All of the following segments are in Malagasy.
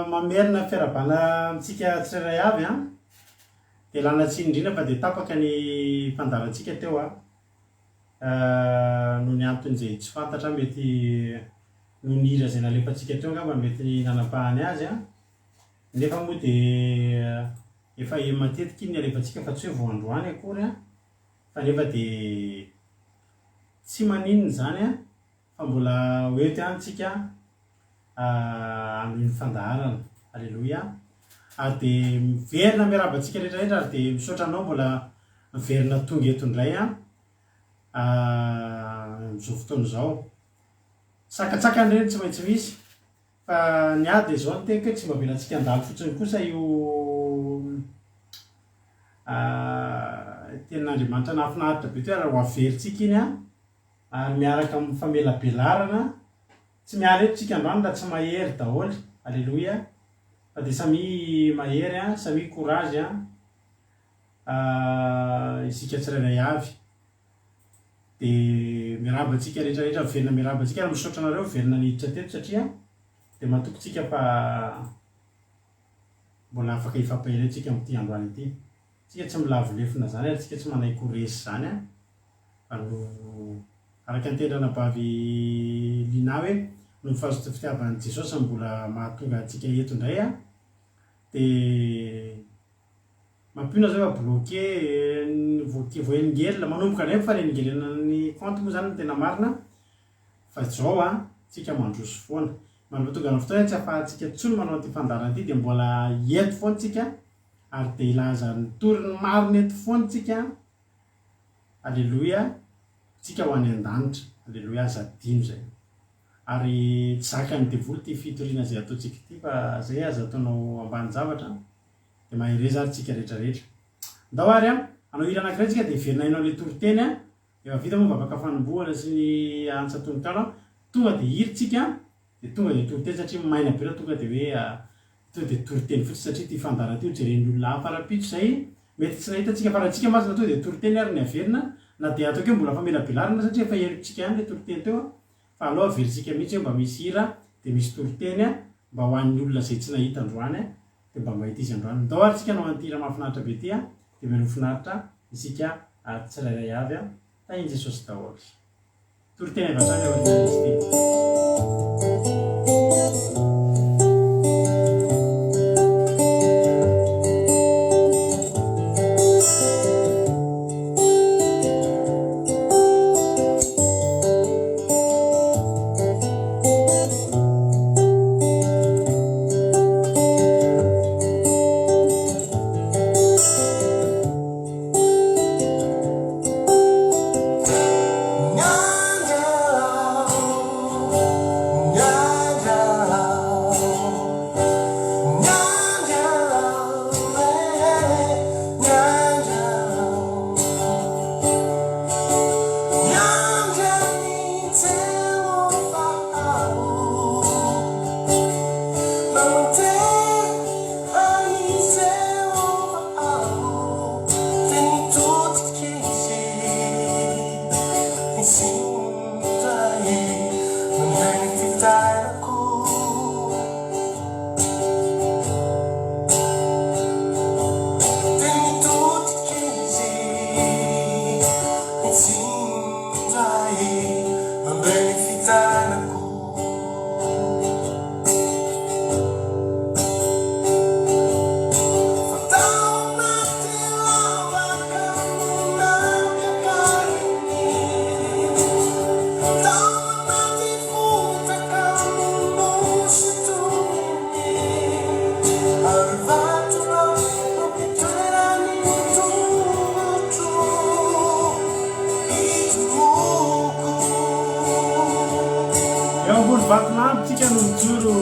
mamerina fiarabana antsika tsirairay avy a dia lana tsiny indrindra fa dia tapaka ny fandarantsika teo no ny anton'izay tsy fantatra mety nonira izay nalefantsika teo angamba mety nanapahany azy nefa moa dia efa matetika iny alefantsika fa tsy hoe vao androany akory fa nefa dia tsy maninona zany fa mbola hoety antsika amin'ny fandaharana. Alleluia. Ary dia miverina miarabantsika rehetrarehetra ary dia misaotra anao mbola miverina tonga eto indray amin'izao fotoana izao. Sakatsakany ireny tsy maintsy misy fa ny ady izao no teko hoe tsy mba avelantsika andalo fotsiny kosa io tenin'Andriamanitra nahafinaritra be toera ho averintsika iny ary miaraka amin'ny famelabelarana tsy miala eto tsika androany raha tsy mahery daholo. Alleluia. Fa dia samy mahery samy courage isika tsirairay avy dia miarabantsika rehetrarehetra miverina miarabantsika ary misaotra anareo miverina niditra teto satria dia matokontsika fa mbola afaka hifampaherentsika amin'ity androany ity. Tsika tsy milavolefina zany ary tsika tsy manaiky ho resy zany araka ny bavy lina hoe no mifazoto fitiavan'i Jesosy mbola mahatonga antsika eto indray dia mampiona zay fa bloqué voahengelina manomboka indray fa rengelina ny compte moa zany no tena marina fa zao tsika mandroso foana manao tonga ny fotoana tsy afahantsika tsony manao an'ity fandarana ity dia mbola eto foana tsika ary dia ilaza ny toriny marina eto foana tsika. Alleluia. Tsika ho any an-danitra. Alleluia. Azadino zay ary tsy zakany devoly ty fitoriana zay ataontsika ity fa zay aza ataonao ambany zavatra dia mahereza ary tsika rehetrarehetra. Ndao ary anao hira anankiray tsika dia verinainao ilay toriteny efa vita moa vavaka fanombohana sy ny antsatonikano tonga dia hiritsika dia tonga dia toriteny satria maina be tonga dia hoe tonga dia toriteny fotsy satria ty fandarana ty hojeren'ny olona hafarapitso zay mety tsy nahitatsika fa raha tsika masina tonga dia toriteny ary ny averina na dia atao keo mbola famelabelarina satria efa heritsika ihany le toriteny teo fa aleo averintsika mihitsy hoe mba misy hira dia misy toriteny mba ho an'ny olona zay tsy nahita androany dia mba mahita izy androany. Ndao ary tsika nao an'ity raha mahafinaritra be ty dia meno finaritra isika tsirairay avy tahin' Jesosy daholo. Toriteny avy hatrany ao izy ty. Vatinamtsika no mijoro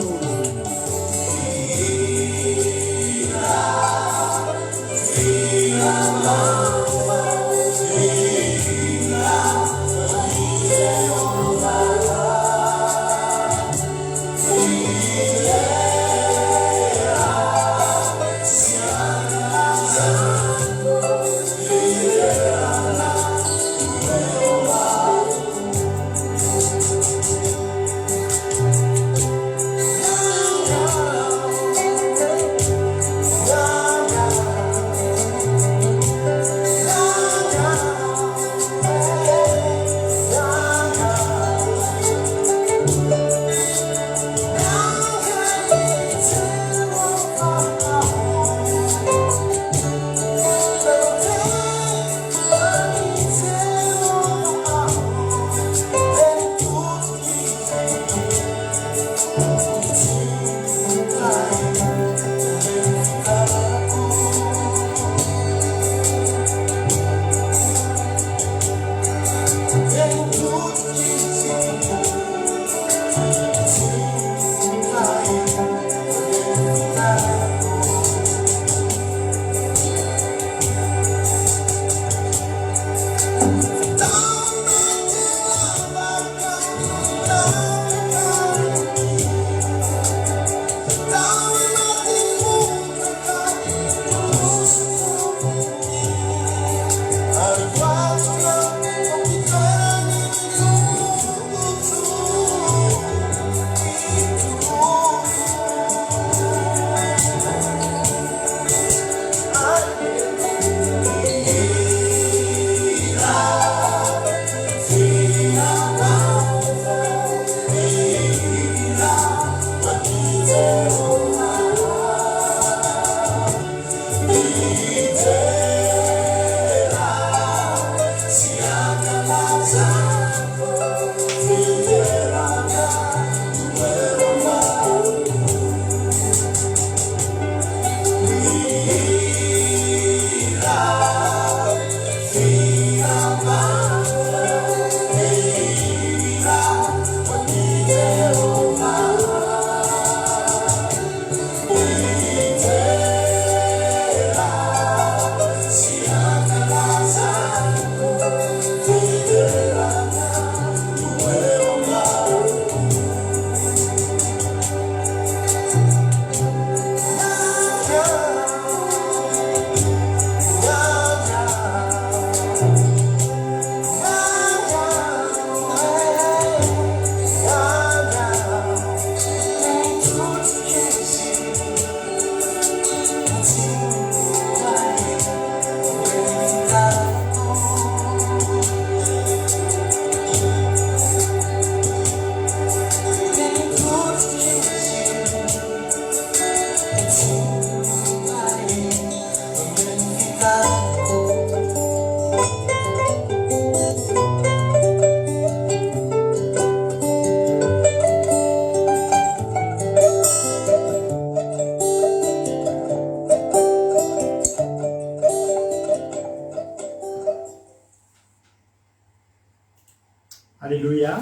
Alleloia.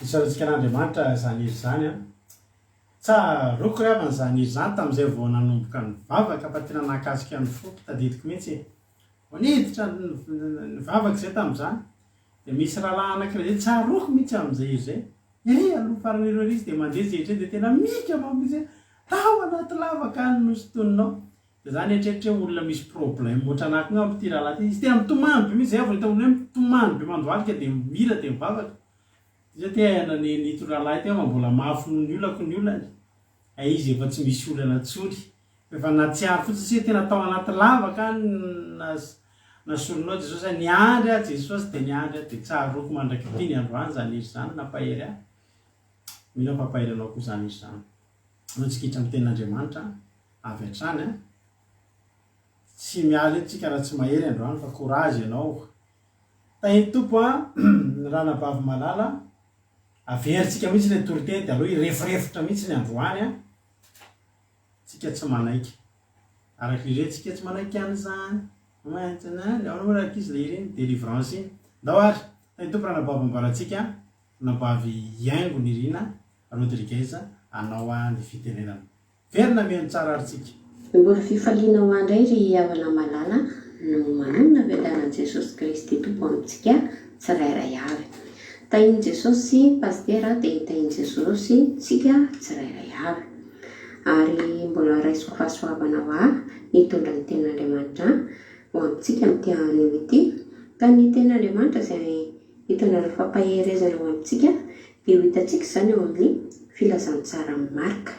Isarantsika an'Andriamanitra zany iry zany a. Tsa roko ry avany zany iry zany tamin'izay vao nanomboka ny vavaka fa tena nakasika ny foko tadidiko mihitsy. Niditra ny vavaka zay tamin'izany. Dia misy rahalahy anankiray zay tsara roko mihitsy amin'izay izy zay. Ehe aloha faran'ireo izy dia mandeha zehitre dia tena mika mamitsy tao anaty lavaka any nosy toninao. Dia zany eritreritry olona misy problème ohatra anako ngamba ty rahalahy ty. Izy tena mitomany be mihitsy zay avy hita olona hoe mitomany be mandohalika dia mira dia mivavaka. Izy tena nito rahalahy teo mbola mahafino ny olako ny olany. Izy efa tsy misy olana tsory. Efa natsiary fotsiny tena tao anaty lavaka any nasoronao Jesosy niandry a Jesosy dia niandry dia tsara roko mandraky ty ny androany zany izy zany nampahery a. Mila mpampahery anao koa zany izy zany. Notsikitra amin'ny tenin'Andriamanitra avy hatrany a. Tsy miala tsika raha tsy mahery androany fa courage ianao. Tahiny tompo a raha nabavy malala averitsika mihitsy ny autorité dia aloha irefirefotra mihitsy ny androany a. Tsika tsy manaiky. Araka ireny tsika tsy manaiky an'izany. Raha izy le ireny délivrance iny. Ndao ary tahiny tompo raha nabavy ambaratsika nabavy Haingo ny rina Rodriguez anao ny fitenenana. Verina mihaino tsara aritsika. Mbola fifaliana ho andray ry havana malala no manonona velanan'i Jesosy Kristy tompo amintsika tsirairay avy. Tahin'i Jesosy pastera dia tahin'i Jesosy tsika tsirairay avy. Ary mbola raisiko fahasoavana ho ahy nitondra ny tenin'Andriamanitra ho amintsika amin'ity anio ity. Ka ny tenin'Andriamanitra izay hitondra ny fampaherezana ho amintsika dia ho hitantsika izany eo amin'ny filazantsara amin'ny Marka.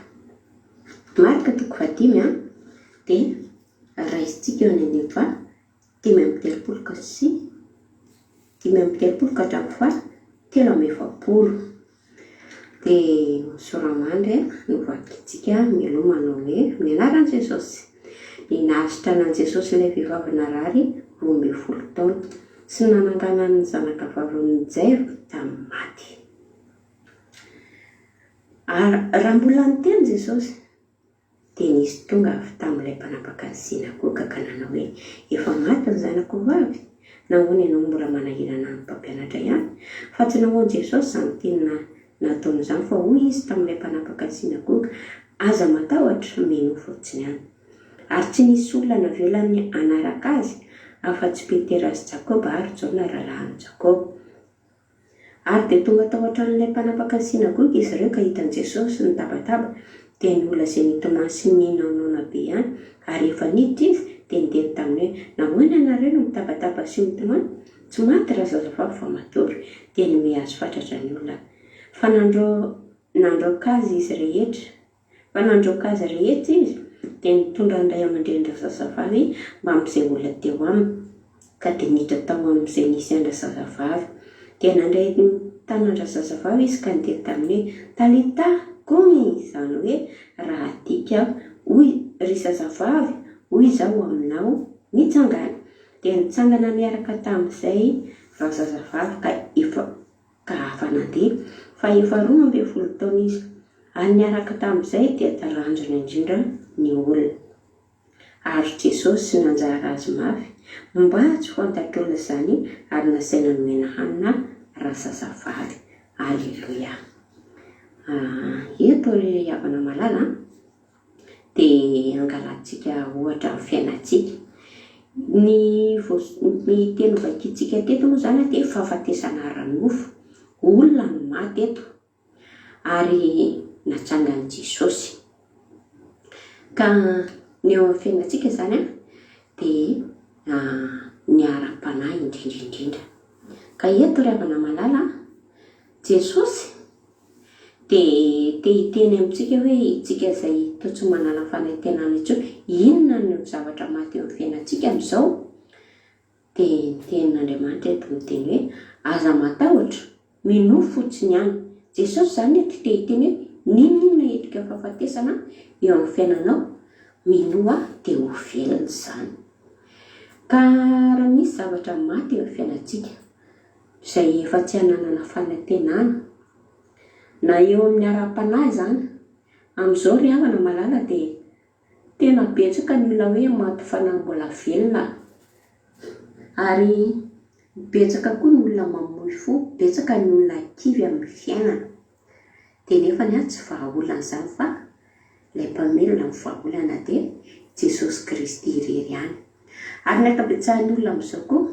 Marka 5 dia raisintsika eo ny 5:30 ka sy 5:30 ka hatramin'ny 7:70. Dia soramandry novadikitsika mialoha manao hoe mianaran'i Jesosy. Ninasitra an'i Jesosy ilay vehivavy narary 12 taona sy nananganany ny zanaka vaviny Jairo tamin'ny maty. Raha mbola niteny Jesosy dia nisy tonga avy tamin'ilay mpanapaka ny sinagoga ka nanao hoe efa maty ny zanako vavy. Nahoana ianao mbola manahirana ny mpampianatra fa tsy nahoan Jesosy zany tena nataony izany fa hoy izy tamin'ilay mpanapaka ny sinagoga, aza matahotra mino fotsiny any. Ary tsy nisy olona navelany anaraka azy afa-tsy Petera sy Jakoba ary Jaona rahalahin'i Jakoba. Ary dia tonga tao an-tranon'ilay mpanapaka ny sinagoga izy ireo ka hitan'i Jesosy nitabataba dia ny olona izay nitomany sy ninaonona be ihany. Ary efa niditra izy dia niteny taminy hoe, nahoana ianareo no mitabataba sy nitomany? Tsy maty raha zazavavy fa matory. Dia nome azy fatratra ny olona. Fa nandroaka azy izy rehetra. Fa nandroaka azy rehetra izy dia nitondra ny ray aman-dreny zazavavy mba amin'izay olona teo aminy. Ka dia niditra tao amin'izay nisy andra zazavavy. Dia nandray tanandra zazavavy izy ka niteny taminy hoe, talita kumi, izany hoe raha tika hoy ry zazavavy, hoy izao aminao mitsangana. Dia nitsangana miaraka tamin'izay zazavavy ka afa nandeha fa efa 12 taona izy. Ary niaraka tamin'izay dia taranjona indrindra ny olona. Ary Jesosy nanjara azy mafy mba tsy ho antakiolona izany ary nasaina nomena hanina razazavavy. Alleluia. Eto ry havana malala dia angalantsika ohatra amin'ny fiainantsika. Ny teny vakintsika teto moa zany dia fahafatesana ranofo. Olona no maty eto ary natsangan'i Jesosy. Ka ny eo amin'ny fiainantsika zany dia ny aram-panahy indrindra. Ka eto ry havana malala, Jesosy dia te hiteny amintsika hoe itsika izay toa tsy manana fanantenana intsony, inona no zavatra maty eo amin'ny fiainantsika amin'izao? Dia nitenin'Andriamanitra eto miteny hoe, aza matahotra mino fotsiny any. Jesosy zany eto te hiteny hoe ninona endrika fahafatesana eo amin'ny fiainanao, mino dia ho velona izany. Ka raha misy zavatra maty eo amin'ny fiainantsika izay efa tsy hananana fanantenana na eo amin'ny aram-panahy zany, amin'izao ry havana malala dia tena betsaka ny olona hoe maty fanahy mbola velona. Ary betsaka koa ny olona mamoy fo, betsaka ny olona kivy amin'ny fiainana. Dia nefa tsy vahaolana izany fa ilay mpamelona ny vahaolana dia Jesosy Kristy irery ihany. Ary ny ankabetsahan'ny olona amin'izao koa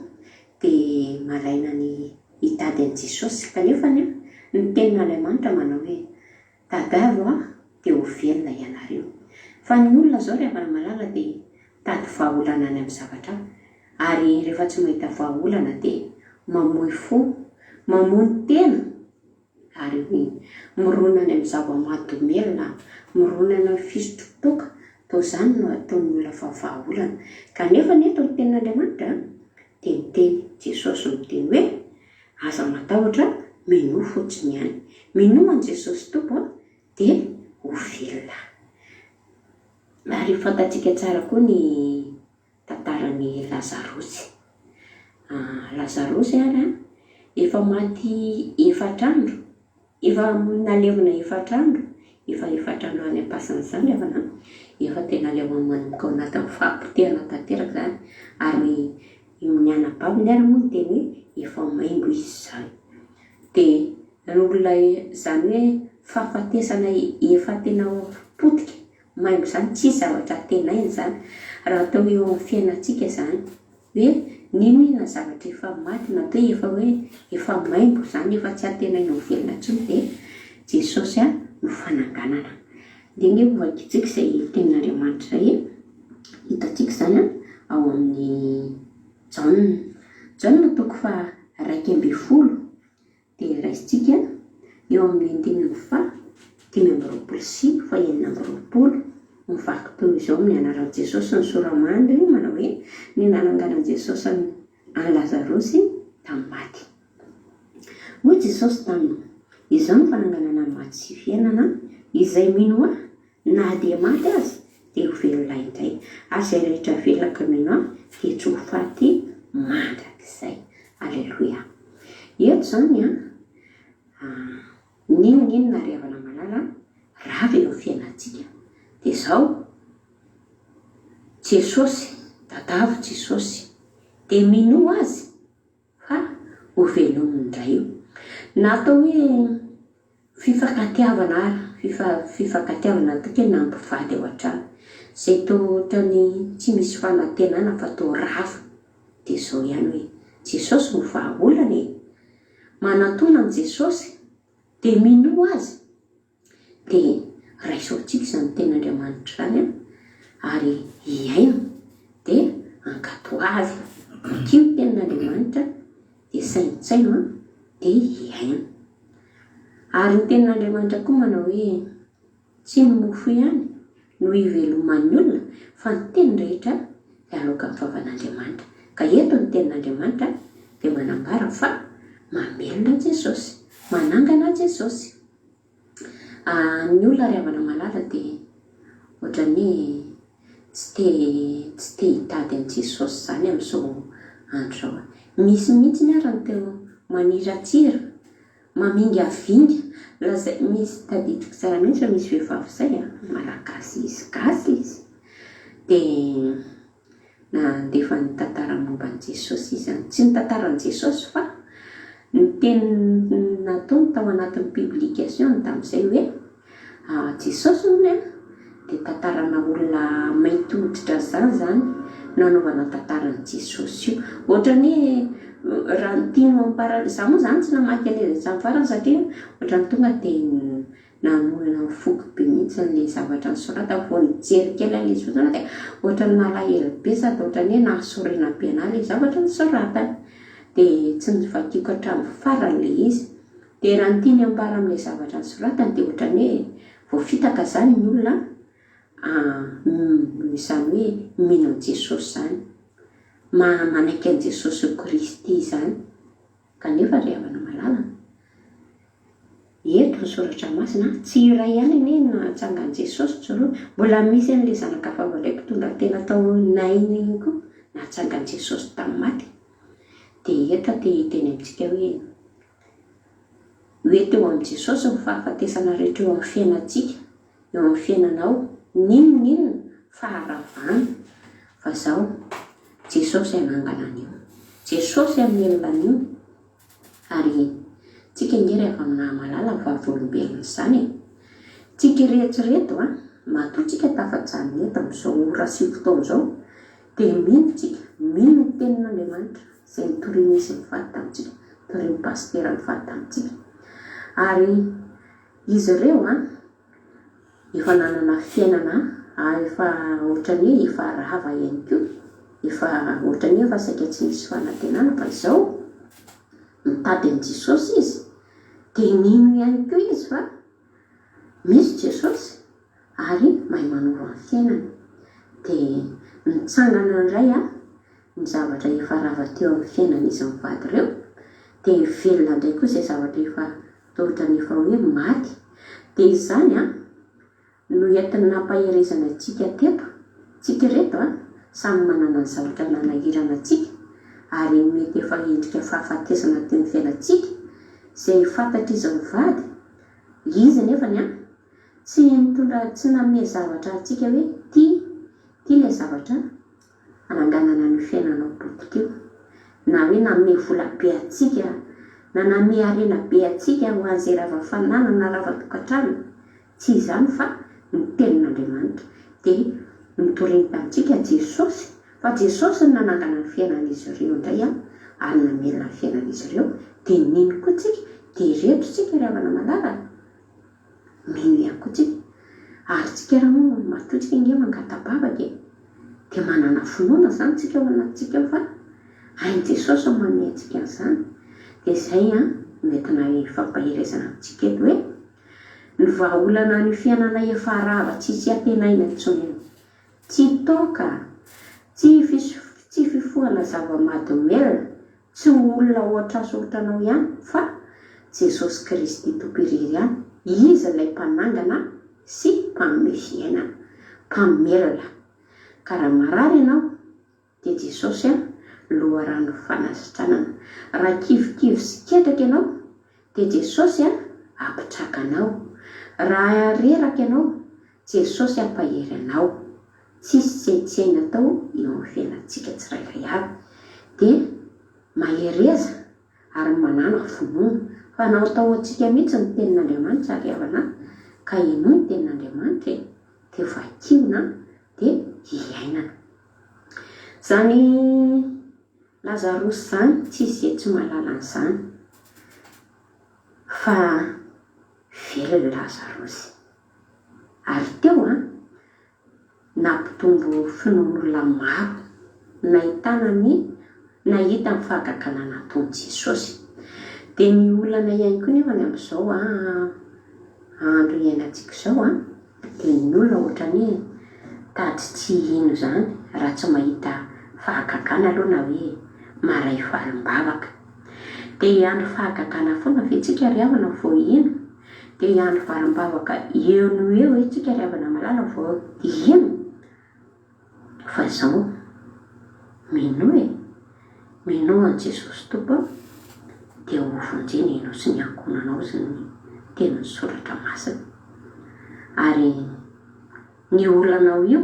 dia malaina ny hitady an'i Jesosy. Kanefa ny tenin'Andriamanitra manao hoe, tadavo dia ho velona ianareo. Fa ny olona zao ry havana malala dia tady vahaolana any amin'ny zavatra. Ary rehefa tsy mahita vahaolana dia mamoy fo, mamono tena, ary mironana amin'ny zava-mahadomelina, mironana amin'ny fisotrotoka. Toa izany no ataon'ny olona fa vahaolana. Kanefa neto ny tenin'Andriamanitra dia miteny, Jesosy miteny hoe, aza matahotra mino fotsiny ihany. Mino an'i Jesosy tompo dia ho velona. Ary fantatsika tsara koa ny tantaran'i Lazarosy. Lazarosy ary efa maty 4 andro, efa nalevina 4 andro, efa 4 andro any am-pasana izany avana, efa tena levina manomboka ao anatin'ny fahampotehana tanteraka izany. Ary ny anababiny ary moa teny hoe efa maimbo izy izany. Dia ny olona izany hoe fahafatesana efa tena potika, maimbo izany, tsy zavatra tenainy izany. Raha atao eo amin'ny fiainantsika izany hoe ninona zavatra efa maty na atao efa hoe efa maimbo izany, efa tsy atenaina ho velona intsony, dia Jesosy no fananganana. Dia ny vakintsika izay tenin'Andriamanitra hitantsika izany ao amin'ny Jaona toko fa 1:20 dia raisintsika eo amin'ny 5:20 sy 20. Mivaky toy izao amin'ny anaran'i Jesosy ny soramandry manao hoe ny nananganan'i Jesosy any Lazarosy tamin'ny maty. Hoy Jesosy taminy, izao ny fananganana maty sy fiainana, izay mino na dia maty azy dia ho velona indray. Ary izay rehetra velona mino dia tsy ho faty mandrakizay. Alleluia. Eto izany ninona ry havana malala ravy eo fiainantsika dia izao, Jesosy, dadavo Jesosy, dia mino azy fa ho velomina indray io. na atao hoe fifankatiavana ary fifankatiavana toka hoe nampivady ao an-trano zay to ohatrany tsy misy fanantenana fa to rava dia zao ihany hoe Jesosy no vahaolana e, manatona an Jesosy dia mino azy dia raisaontsika izany ten'Andriamanitra izany ary hiaino dia ankato azy kio ten'Andriamanitra dia saintsaino dia hiaino. Ary ny ten'Andriamanitra koa manao hoe tsy ny mofo ihany no hiveloman'ny olona fa ny teny rehetra dia aloka amin'ny vavan'Andriamanitra. Ka eto ny ten'Andriamanitra dia manambara fa mamelona Jesosy, manangana Jesosy. Ny olona ry havana malala dia ohatrany tsy te hitady an Jesosy izany amin'izao andro zao. Misy mihitsy ny arany teo maniratsira maminga avinga lazay misy tadidiko tsara mihitsy fa misy vehivavy izay malagasy izy gasy izy dia nandefa ny tantara momba ny Jesosy izy tsy ny tantaran'i Jesosy fa ny teny nataony tao anatin'ny publication tamin'izay hoe Jesosy hono dia tantarana olona mainty hoditra zany nanaovana tantaran'i Jesosy io. Ohatrany raha ny tianao amparana za moa zany tsy namaky an'ilay izany farany satria ohatrany tonga dia nanolana foky be mihitsy an'ilay zavatra nisorata vao nijery kely an'ilay soratra dia ohatrany nalahelo be sady ohatrany hoe nahasorena be anahy ilay zavatra nisoratany dia tsy nivakiako hatramin'ny farany ilay izy. Dia raha ny tiany ambara amin'ilay zavatra nisoratany dia ohatrany hoe vao fitaka zany ny olona izany hoe mino an Jesosy zany, manaiky an Jesosy Kristy zany. Kanefa ry havana malala eto ny soratra masina tsy iray ihany anie nahatsanga an Jesosy tsoro, mbola misy an'ilay zanakavavalaiko tonga tena tao nainy iny koa nahatsanga an Jesosy tamin'ny maty. Dia eto te hiteny amintsika hoe teo amin'i Jesosy ny fahafatesana rehetra eo amin'ny fiainantsika, eo amin'ny fiainanao ninona faharavana fa zao Jesosy anangana an'io, Jesosy amelona an'io. Ary tsika ngery avy amina malala vavolombelona izany tsika rehetsireto matoa tsika tafajanona eto amin'izao ora sy fotoana izao dia mino tsika, mino ny tenin'Andriamanitra izay nitoriana izy mivady tamintsika, torian'ny pastera mivady tamintsika. Ary izy ireo efa nanana fiainana efa ohatrany hoe efa rava ihany koa, efa ohatrany hoe efa saika tsy misy fanantenana fa izao mitady an Jesosy izy dia nino ihany koa izy fa misy Jesosy ary mahay manova ny fiainana. Dia nitsangana indray ny zavatra efa rava teo amin'ny fiainana izy mivady ireo dia velona indray koa izay zavatra efa ohatrany efa hoe maty. Dia izany no entiny nampaherezana antsika teto, tsika reto samy manana ny zavatra nanahirana antsika ary mety efa endrika fahafatesana teo amin'ny fiainantsika izay fantatra izy mivady. Izy nefany tsy mitondra, tsy nanome zavatra antsika hoe ty ilay zavatra ananganana ny fiainanao potika io, na hoe nanome vola be antsika na nanome harena be antsika ho an'izay rava-fanana na rava-tokantrano, tsy izany fa ny tenin'Andriamanitra. Dia nitoriny tamintsika Jesosy, fa Jesosy ny nanangana ny fiainan'izy ireo indray ary namelona ny fiainan'izy ireo. Dia nino koa tsika, dia reto tsika ry havana malala, mino ihany koa tsika. Ary tsika raha moa matoa tsika nge mangatabavaka dia manana finoana zany tsika ao anatintsika ao fa hain Jesosy no manome antsika an'izany. Dia izay mety fampaherezana amintsika eto hoe ny vahaolana ny fiainana efa rava tsisy ampianaina intsony, tsy toka, tsy fifohana zava-mahadomelona, tsy olona ohatra aso ohatra ihany fa Jesosy Kristy Tompiriry ihany. Izy ilay mpanangana sy mpanome fiainana, mpamelona. Ka raha marary ianao dia Jesosy loharano fanasitranana. Raha kivikivy sy ketraka ianao dia Jesosy apitraka anao. Raha reraka ianao, Jesosy ampahery anao. Tsisy tsaitsaina atao eo amin'ny fiainantsika tsirairay avy. Dia mahereza ary manana finoana fa naotao antsika mihitsy ny tenin'andriamanitra ry havana ka ino ny tenin'andriamanitra dia vakiona dia hiainana. Zany lazarosy zany tsy izay tsy mahalala an'izany fa velona lazarosy ary teo nampitombo finoan'olona maro nahita ny fahagaganana ataon'i Jesosy. Dia ny olana ihany koa nefa amin'izao andro iainantsika izao dia ny olona ohatrany tady tsy ino zany raha tsy mahita fahagagana aloha na hoe maray falim-bavaka. Dia hiandry fahagagana foana fetsika ry havana vao ino, dia hiandry valim-bavaka eo no eo tsika ry havana malala vao ino. Fa zao mino an Jesosy tompo dia ovonjeny ianao sy ny ankonanao sy ny tena ny soratra masina. Ary ny olanao io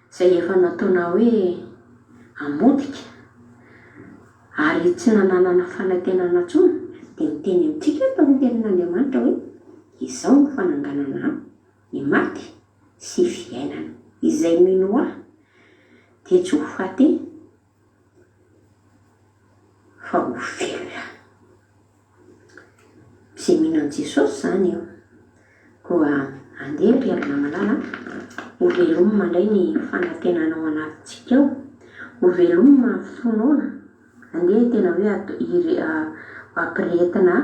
izay efa nataonao hoe amodika ary tsy nananana fanantenana intsony dia miteny amintsika eto ny tenin'Andriamanitra hoe izao ny fananganana ny maty sy fiainana. Izay mino ahy dia tsy ho faty fa ho velona. Izay mino an Jesosy zany io koa andeha ry havana malala ho velomina indray ny fanantenana ao anatintsika ao, ho velomina ny finoana andeha tena hoe ampirehetina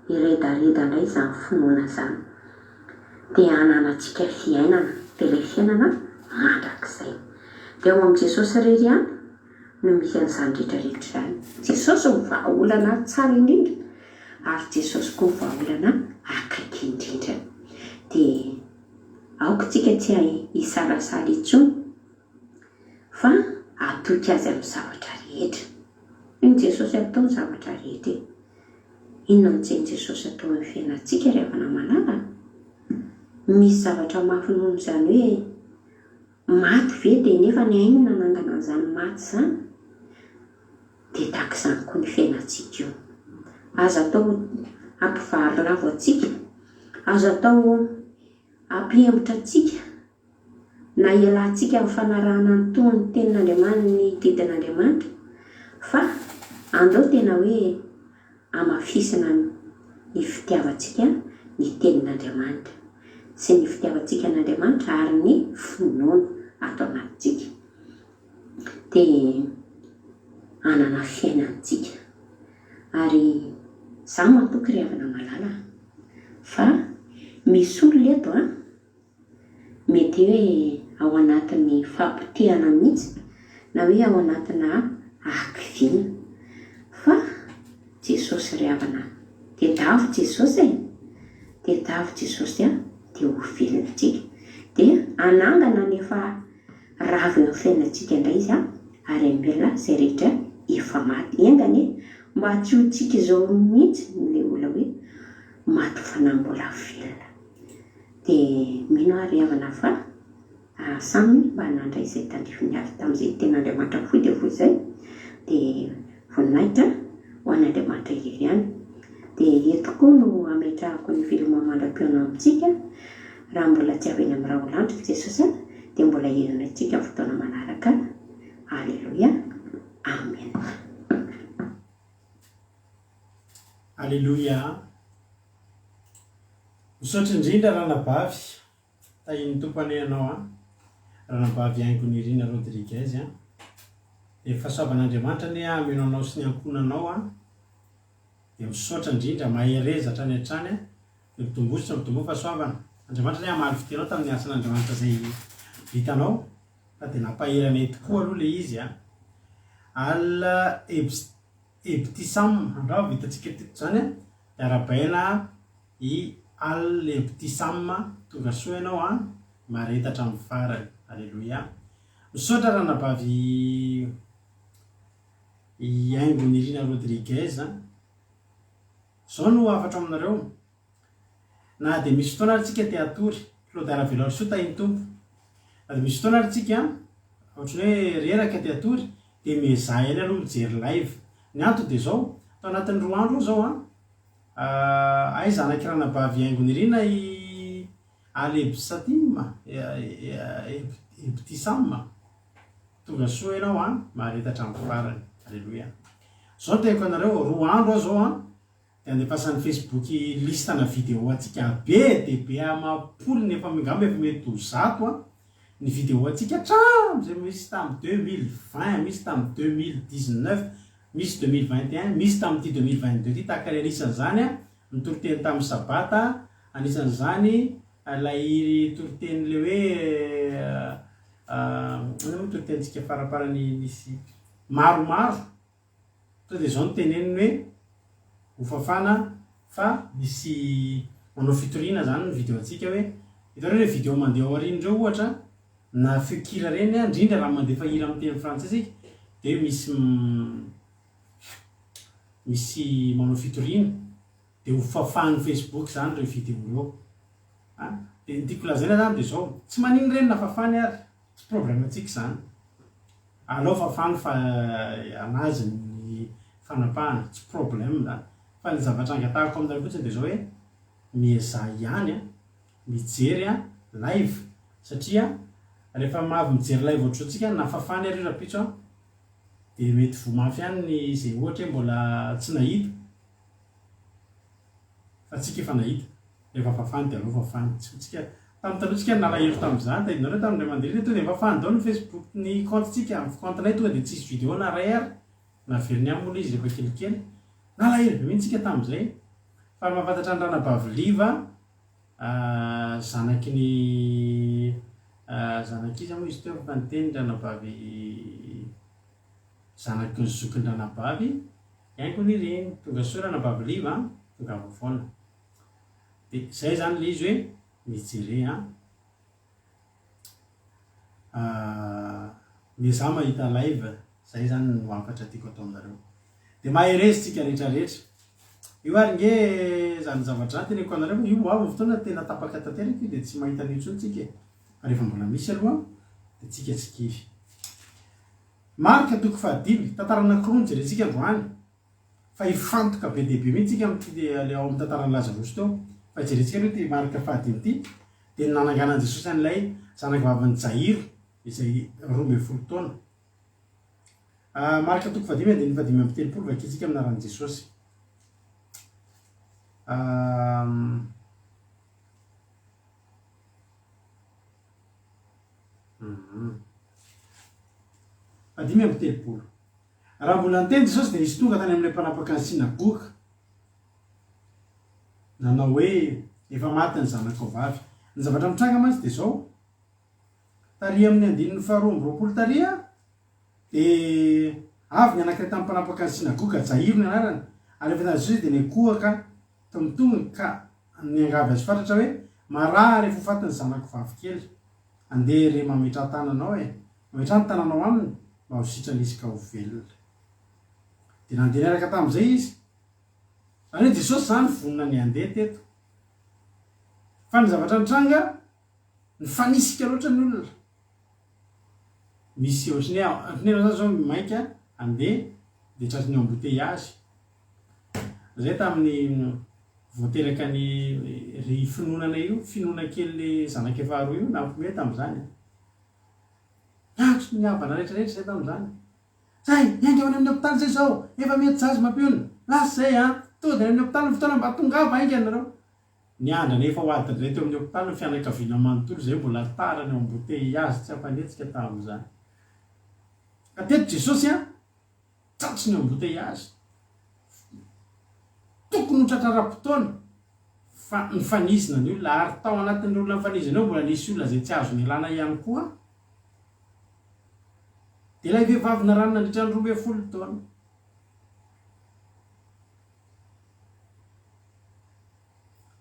iredareda indray izany finoana izany dia hananantsika fiainana dia ilay fiainana mandrakizay. Dia ao amin'i Jesosy irery ihany no misy an'izany rehetrarehetra izany. Jesosy mivahaolana tsara indrindra ary Jesosy koa mivahaolana akaiky indrindra. Dia aokontsika tsy hisalasala intsony fa atoky azy amin'ny zavatra rehetra. Iny Jesosy atao ny zavatra rehetra. Inona no tsy Jesosy atao amin'ny fiainantsika ry havana malala? Misy zavatra mahafinoana izany hoe maty ve dia nefa ny ainy nanangana an'izany maty izany dia tahaka izany koa ny fiainantsika io. Azo atao ampivary lavo antsika, azo atao ampihembotra antsika na ialantsika amin'ny fanarahana ny toy ny tenin'Andriamanitra, ny didin'Andriamanitra, fa andao tena hoe amafisina ny fitiavantsika ny tenin'Andriamanitra sy ny fitiavantsika n'Andriamanitra ary ny finoana ato anatintsika dia hanana fiainantsika. Ary izaho matoky ry havana malala fa misy olona eto mety hoe ao anatin'ny fampitehana mihitsy na hoe ao anatina akiviana fa Jesosy ry havana dia davo Jesosy dia davo Jesosy dia ho velontsika dia anangana ny efa ravy amin'ny fiainantsika indray izy ary ambelona izay rehetra efa maty engany mba tsy ho tsika izao mihitsy ny olona hoe maty fanambola velona. Dia mino ahy ry havana fa samy mba nandray izay tandrifiny avy tamin'izay tenin'Andriamanitra fohy dia fohy izay dia voninahitra ho an'Andriamanitra irery ihany. Dia eto koa no ametrahako ny velomamandram-piona amintsika. Raha mbola tsy avy eny amin'ny raha olanitra Jesosy dia mbola hihaina antsika amin'ny fotoana manaraka. Alleluia. Amen. Alleluia. Misaotra indrindra ranabavy tahiny tompany ianao ranabavy Haingo Nirina Rodriguez dia fahasoavan'Andriamanitra ny amino anao sy ny ankonanao dia misaotra indrindra maherezatra ny hatrany dia mitombositra mitombo fahasoavana. Andriamanitra ny hamaly fitenao tamin'ny asan'Andriamanitra izay vitanao fa dia nampaherana tokoa aloha ilay izy alina ebtisam andreo vitantsika teto izany dia arabaina i alina ebtisam tonga soa ianao maretatra amin'ny farany. Alleluia. Misaotra ranabavy Haingo Nirina Rodriguez izao no afatra aminareo na dia misy fotoana ary tsika te hatory Claude Veloso tahiny tompo na dia misy fotoana ary tsika ohatrany hoe reraka te hatory dia mezaha eny aloha mijery live. Ny antony dia izao tao anatin'ny 2 andro izao ay zanak'iranabavy haingony irina alebsatima ebtisama tonga soa ianao a maharetatra amin'ny farany alleloia zao teko anareo roa andro a zao a de andefasan'ny facebook listana vidéo atsika be de be amapolo nefa mingamba efa mety ho zato a ny vidéo atsika hatram'zay misy tamy 2020 misy tamy 2019 misy 2021 misy tamty 2022 ty tahaka anisan'zany a nitoroteny tamy sabata anisan'zany lay toroteny le hoe torotensika faraparany nisy maromaro to de zao nyteneniny hoe hofafana fa misy manao fitorina zany ny video atsika hoe hitareo le video mandeha ao arinindreo ohatra na fekira reny a indrindra raha mandefa hira amin'ny teny frantsay sika de misy manao fitorina de hofafan'ny facebook zany reo video reo de nytiako lazaina zany de zao tsy maniny reny na fafany ary tsy problème atsika zany alao fafany fa anazy ny fanapahana tsy problème zany fa ny zavatra angatahako amin'izany fotsiny de zao hoe miezah ihany a mijery a live satria rehefa mahavy mijery live ohatr' atsika na fafany ary rapitso a de mety vomafy ihany ny zay ohatra hoe mbola tsy nahita fa tsika efa nahita rehefa fafany de alao fafany tsika tamy talohatsika nalahelo tam'izany tadinareo tam'ray mandeha to de fafany dao ny facebook ny comptetsika amin'ny comptenay tonga de tsisy vidéo na ray ary naveriny any mola izy rehefa kelikely nalahelo be mihitsika tam'izay fa mahafantatra ny ranabavy liva zanaky ny zanakiza moa izy teo fa nyteny ranabavy zanaky ny zokiny ranabavy haingony reny tonga soa ranabavy liva tonga avafoana de zay zany le izy hoe mijere meza mahita live zay zany no afatra tiako atao aminareo de maherezytsika rehetrarehetra io ary nge zany zavatra zany teneko anareo io avy fotoana tena tapaka tanteraka io de tsy mahita nitsony tsika rehefa mbola misy aloha de tsika tsy kivy marika toko fahadimy tantarana kronjy retsika androany fa ifantoka be dehibe mihitsika amty ao amin'ny tantarany lazarosy teo fa jeretsika aloha ty marika fahadimy ty de nananganan Jesosy an'ilay zanaky vavany Jairo izay 12 taona marika toko fahadimy de ny fahadimy amby telopolo vakitsika aminaran'i Jesosy fahadimy amby telopolo raha mbola niteny Jesosy de nisy tonga tany am'ilay mpanapaka ny sinagoga nanao hoe efa maty ny zanako vavy ny zavatra mitranga mantsy de zao taria amin'ny andininy faharoa amby roapolo taria de avy ny anankiray tamin'ny mpanapaka ny sinagoga Jairo ny anarany ary efa Jesosy de nikohaka tomitongy ka niangavy azy fantatra hoe marary efa fatiny zanako vavy kely andeha re mametra tananao mametra ny tananao aminy mba ho sitranisika ho velona de nandeha niaraka tam'izay izy zany hoe Jesosy zany vonona ny andeha teto fa ny zavatra nitranga ny fanisika loatra ny olona misy ohatriny zany zao mainka andeha de tratriny embouteillage zay tamin'ny voateraka ny ry finonana io finona kely le zanaky faharoa io nampome tam'izany akso ny havana rehetrarehetra zay tam'izany zay iangy ao any amin'ny hopitaly zay zao efa mety zazy mampiona lasa zay tody any amin'ny hopitaly ny fotoana mba tongava aingy anareo ny andra nefa ho adiny ray teo amin'ny hopitaly ny fianakaviana manontolo zay mbola tarany embouteillage tsy ampanetsika tam'izany ka teto Jesosy tratry ny embouteillage tokony ho tratrara-potoana fa ny fanizina ny olona ary tao anatin'ny olona nyfanizina eo mbola nisy olona zay tsy azo ny lana ihany koa de ilay vehivavy narany nandritra ny 12 taona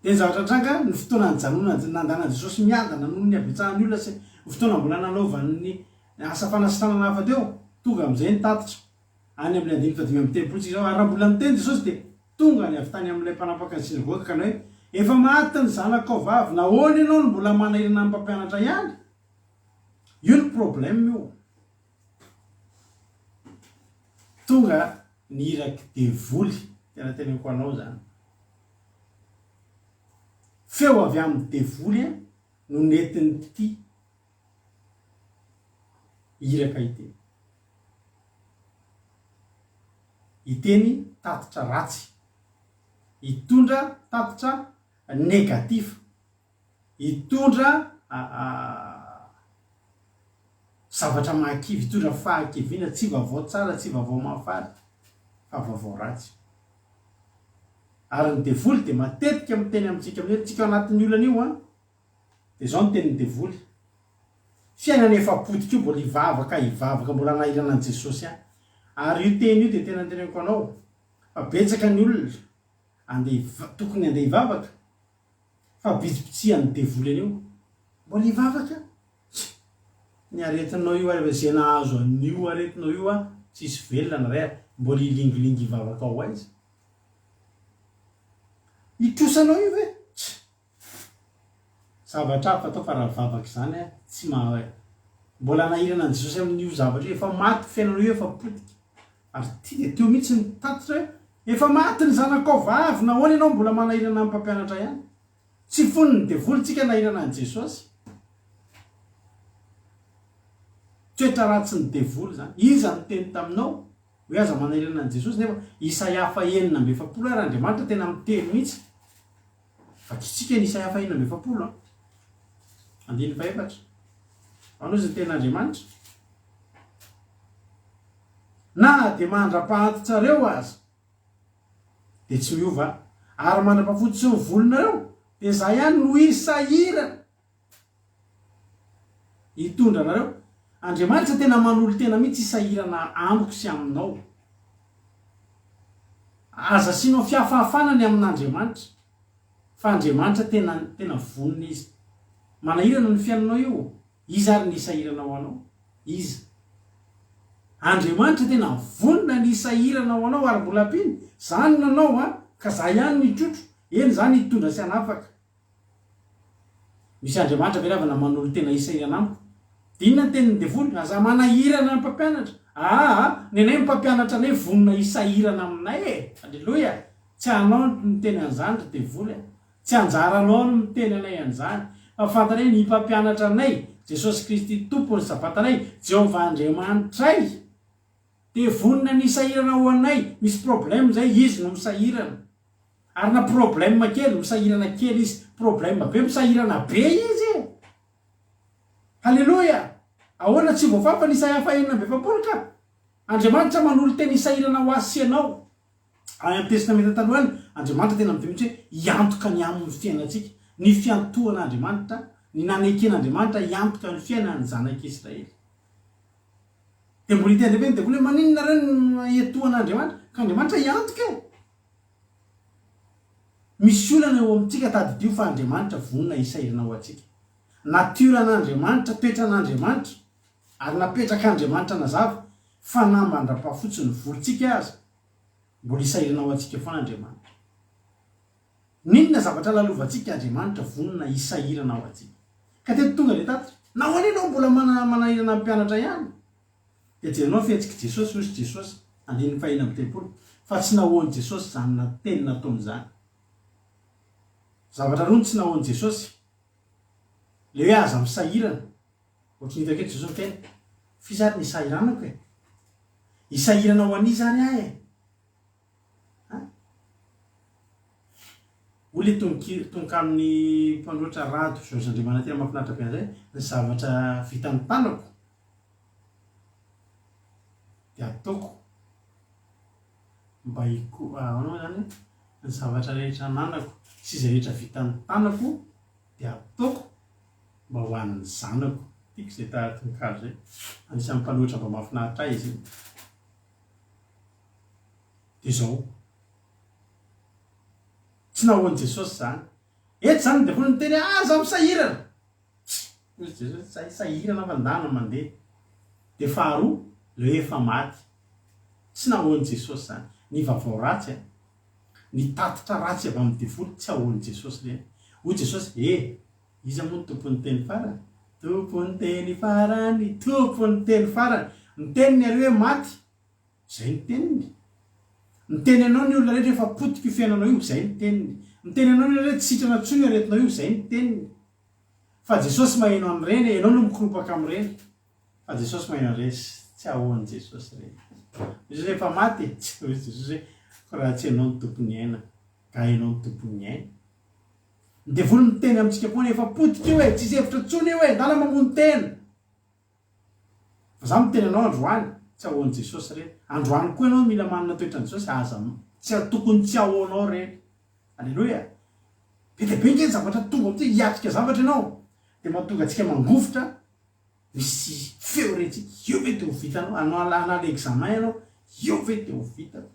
de ny zavatra tranga ny fotoana nyjanona nandana Jesosy miadana noho ny abetsahan'ny olona sy ny fotoana mbola nanaovan'ny asa fanasitranana hafa teo tonga am'izay ny tatitra any amin'ny andiny fadimy amby telopolo tsika zao ary raha mbola miteny Jesosy de tonga ny avy tany amin'ilay mpanapaka ny sinagoga ka hoe efa maty ny zanako vavy nahoana ianao no mbola manahirana amin'ny mpampianatra ihany io ny problème io tonga ny iraky devoly tena teneko anao zany feo avy amin'ny devoly a no netiny ty iraka iteny. Iteny tatitra ratsy, hitondra tatitra negatif, hitondra zavatra mahakivy, hitondra fahakiviana, tsy vaovao tsara, tsy vaovao mahafaly, fa vaovao ratsy. Ary ny devoly de matetika miteny amintsika amin'io, tsika anatin'ny olan'io a, de zao ny tenin'ny devoly. Fiainana efa-podiky io mbola hivavaka mbola anahirana an' Jesosy a. Ary io teny io de tena teneniko anao, fa betsaka ny olona tokony andeha hivavaka, fa bitsipitsia-ny devoly an'io mbola hivavaka. Ny aretinao io ary zay nahazo an'io aretinao io a, tsisy velona na ray, mbola hilingilingy hivavaka ao aiza. Itrosanao io ve? Zavatra hafa atao fa raha vavaka zany a, tsy mbola anahirana an' Jesosy amin'io zavatra io, efa maty fiainanao io, efa potika. Ary ty de teo mihitsy ny tatitra hoe efa maty ny zanakao vavy, nahoana ianao mbola manahirana amin'ny mpampianatra ihany? Tsy foniny devoly tsika nahirana an' Jesosy. Toetra ratsy ny devoly zany. Iza ny teny taminao hoe aza manahirana an' Jesosy, nefa Isaia 9:7 ary Andriamanitra tena miteny mihitsy. Fakitsika ny Isaia 9:7 2:4. Anao zay ten'Andriamanitra. Na de mandra-pahantotsareo aza de tsy miova, ary mandra-pahafototsy ny volonareo de zay ihany no isahirana hitondra anareo. Andriamanitra tena manolo tena mihitsy isahirana amiko sy aminao. Aza sinao fiafahafanany amin'Andriamanitra, fa Andriamanitra tena vonona izy. Manahirana ny fiainanao io, iza ary ny isahiranao anao? Iza? Andriamanitra tena vonona ny isahiranao anao ary mbola ampiny. Zany nanao a, ka zay ihany ny trotro. Eny zany hitondra sy anafaka. Misy Andriamanitra veravana manolo tena isahirana amiko. Dinona ny tenin'ny devoly, aza manahirana ny mpampianatra. Nenay mpampianatra anay vonona isahirana aminay e. Alleloia. Tsy anao ny teny an'izany ry devoly, tsy anjaranao no miteny anay an'izany. Fa fantanay ny mpampianatra anay, Jesosy Kristy tompony sabatanay, Jehovah Andriamanitray, de vonona ny isahirana ho anay. Misy problème zay, izy no misahirana. Ary na problème kely, misahirana kely izy, problème be, misahirana be izy. Halleloia. Ahoana tsy voafafa ny Isaia 9:7 ka? Andriamanitra manolo tena isahirana ho azy sy anao. Any amin'ny testamenta taloha Andriamanitra tena miteny hoe hiantoka ny amin'ny fiainantsika. Ny fiantohan'Andriamanitra, ny naneken'Andriamanitra hiantoka ny fiainan'ny zanak'Israely. De mbola hitendreveny de hoe maninona reny hiantohan'Andriamanitra? Ka Andriamanitra hiantoka e. Misy olana eo amintsika tadidio fa Andriamanitra vonona isahirana ho antsika. Natioran'Andriamanitra, toetran'Andriamanitra, ary napetrak'Andriamanitra nazava fa nambandra-pahafotsy ny volontsika aza, mbola isahirana ho antsika foana Andriamanitra. Ninona zavatra lalovantsika Andriamanitra vonona isahirana ho antsika. Ka teto tonga le tatitra, nahoana ianao mbola manahirana amin'ny mpianatra ihany? De jerenao fiantsika Jesosy, hozy Jesosy 5:30, fa tsy nahoany Jesosy zany na teny nataon'izany. Zavatra rony tsy nahoany Jesosy. Le hoe aza misahirana. Ohatry ny hitake Jesosy teny, fizary ny isahiranako e. Isahirana ho an'izy zany ahy e. Oly tonka amin'ny mpanoatra rado George Andriamana tena mahafinaritra be an'izay, ny zavatra vita ny tanako de ataoko mba anao zany, ny zavatra rehetra nanako sy izay rehetra vita ny tanako de ataoko mba ho an'ny zanako. Tiako zay tahatonkalo zay. Anisan'ny mpanoatra mba mahafinaritra ahy izy. De zao. Tsy nahoany Jesosy zany. Eto zany de voly miteny aza misahirana. Ozy Jesosy sahirana fa ndana mandeha. De faharoa, le efa maty. Tsy nahoany Jesosy zany. Ny vaovao ratsy, ny tatitra ratsy avy amin'ny devoly tsy ahoany Jesosy le. Hoy Jesosy, iza moa ny tompon'ny teny farany? Tompon'ny teny farany, tompon'ny teny farany. Ny teniny ary hoe maty. Zay ny teniny. miteny anao ny olona rehetra efa potika io fiainanao io zay ny teniny, miteny anao ny olona rehetra sitrana tsony aretinao io zay ny teniny. Fa Jesosy maheno an'ireny, ianao no mikoropaka amin'ireny. Fa Jesosy maheno an'ireny, tsy ahoan'i Jesosy ireny. Jesosy efa maty, tsy hoe Jesosy hoe raha tsy ianao ny tompony aina, ka ianao ny tompony aina. Ny devoly miteny amintsika koa efa potika io e, tsisy hevitra tsony io e, dala mamony tena. Fa za miteny anao androany, tsy ahoan'i Jesosy ireny. Androany koa ianao mila manana toetra Jesosy aza tokony tsy ahoanao ireny. Alleloia. Be dia be ngeny zavatra tonga amin'ity hiatrika zavatra ianao. Dia mahatonga antsika mangofotra, misy feo rentsika, io ve teo vitanao, anala examen ianao, io ve teo vitanao.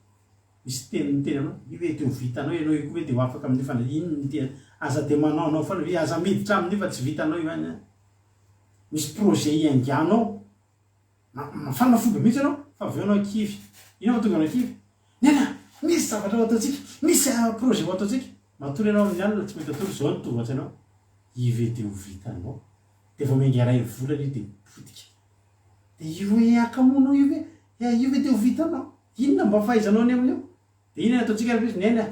Misy teny anao, io ve teo vitanao, ianao io koa ve dia ho afaka amin'io fa inona ty aza dia manao anao fa aza miditra amin'io fa tsy vitanao io any. Misy projet ianganao, mafana fomba mihitsy ianao, fa avy eo anao kivy. Ino mahatonga anao kivy? Nena, misy zavatra ho ataontsika, misy projet ho ataontsika. Matory ianao amin'ny alina, tsy mety atory zao ny tovatsy ianao. Io ve teo vitanao? Dia vao menga iray volana io dia potika. Dia io hoe akamonao io ve? Io ve teo vitanao? Inona mba fahaizanao ny amin'io? Dia inona ataontsika rehetra? Nena,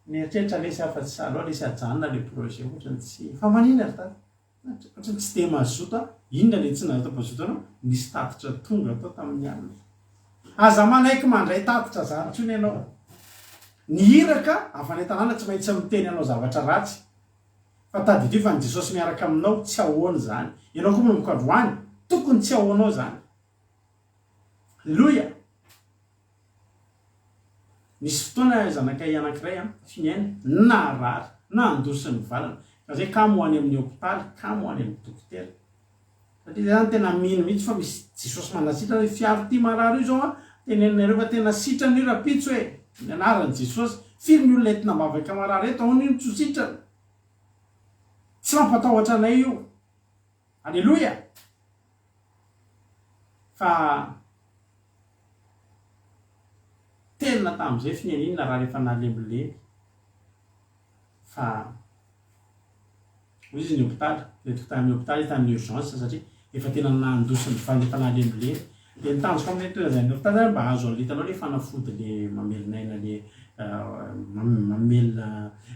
nieritreritra lesy afa-tsy salo lesy ajanona le projet ohatrany tsy fa manina ry tata. Ohatrany tsy dia mazoto a. Inona le tsy nahazo-mazoto anao? Nisy tatitra tonga atao tamin'ny alina. Aza manaiky mandray tatitra zany tsony ianao. Ny hiraka avy any tanàna tsy maintsy miteny anao zavatra ratsy. Fa tadidio fa ny Jesosy miaraka aminao tsy ahoana zany. Ianao koa manomboka androany, tokony tsy ahoanao zany. Alleloia. Nisy fotoana zanakay anankiray finiaina narary, nandoso ny valana. Fa zay kamo ho any amin'ny hôpitaly, kamo ho any amin'ny dokotera. Satria zany tena mino mihitsy fa misy Jesosy manasitrana hoe fiaro ty marary io zao a, teneninareo fa tena sitrany io rapitso hoe ny anaran'i Jesosy, firy ny olona entina mavaka marary eto, ahoana io tsy ho sitrana. Tsy mampatahotra anay io. Alleloia. Fa tena tamin'izay finianina raha rehefa nalemilemy. Fa hoy izy ny hôpitaly, letiko tamin'ny hôpitaly tamin'ny urgence satria efa tena nandoso ny valana efa nalemilemy. Dia nitanjoko amin'ny toerana izay hôpitaly mba azo alitanao le fanafody le mamelinaina le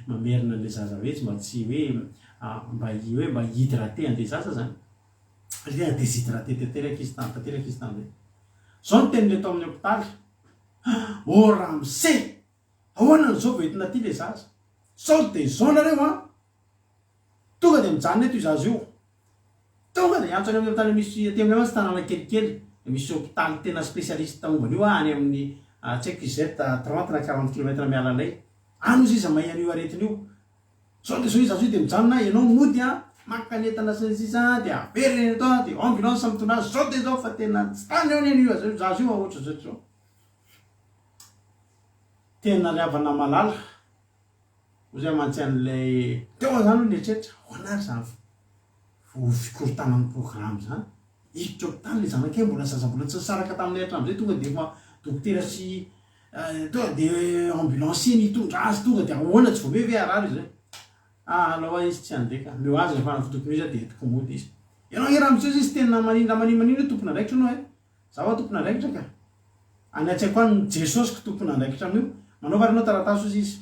mamerina le zaza hoe mba tsy hoe mba hydraté an'ilay zaza zany. Tena déshydraté tanteraka izy tamin'izay. Zao ny tenin'ilay tao amin'ny hôpitaly. O ramose, ahoana n'izao vao entina ty le zaza? Sao dia zao nareo a. Tonga dia mijanona eto io zaza io. Tonga dia antso any amin'ny hôpitaly misy aty amin'ny tsy tanàna kelikely. Misy hôpitaly tena spécialiste tamombany io any amin'ny tsy haiko izay 30 na 40 km miala anay. Ano izy mahay an'io aretina io. Sao dia zao izy azy io dia mijanona, ianao mody a, makanetana sy ny sisa dia averiny atao dia ambulance mitondra azy. Sao dia zao fa tena tsy tany eo an'io zaza io ohatry zao. Tena riavana malala. Ozay mantsy an'ilay teo zany neritreritra. Hoanary zany vao fikorontanan'ny programme zany. Hiditra hôpitaly le zanakay mbola zaza mbola tsy nisaraka taminay hatramin'izay tonga dia efa dokotera sy tonga dia ambulancier nitondra azy tonga dia ahoana tsy vao hoe arary izy. Aloha izy tsy andeka. Meo azy rehefa nafotokony izy dia etiko mody izy. Ianao era amin'izay izy tena manino tompona andraikitra anao e. Zaho tompona andraikitra ka. Any an-tsaiko any Jesosy tompona andraikitra amin'io. Manaova ianao taratasy izy izy.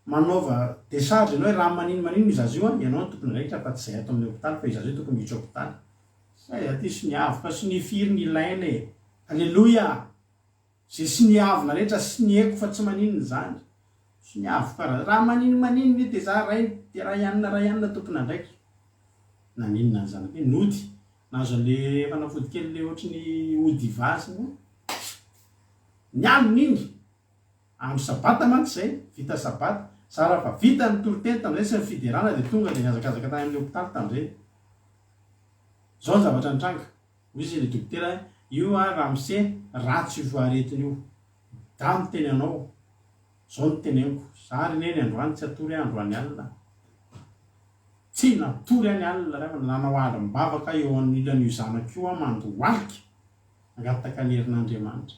Manaova décharge ianao hoe raha manino izazy io a, ianao tompona andraikitra fa tsy izay ato amin'ny hôpitaly fa izazy io tokony miditra hôpitaly. Say aty sy ny avoka sy ny firy ny ilaina e. Alleloia. Zay sy ny avona rehetra sy ny eko fa tsy manino zany. Sy ny avoka raha manino ny dia za ray dia raha ianina tompona andraikitra. Na ninona ny zanaka hoe nody. Nazo an'ilay fanafody kely le ohatry ny ody vasy. Ny alina iny. Andro sabata mantsy izay, vita sabata. Sara fa vita ny toroteny tamin'izay sy ny fiderana dia tonga dia niazakazaka tany amin'ny hôpitaly tamin'izay. Zao ny zavatra nitranga. Hoy izy ilay dokotera, io a ramose ratsy io voaretina io. Damy teny anao. Zao ny teneniko. Za reneny androany tsy atory androany alina. Tsy natory any alina rehefa nanao alim-bavaka eo anilan'io zanak'io a mandohalika. Angataka ny herin'Andriamanitra.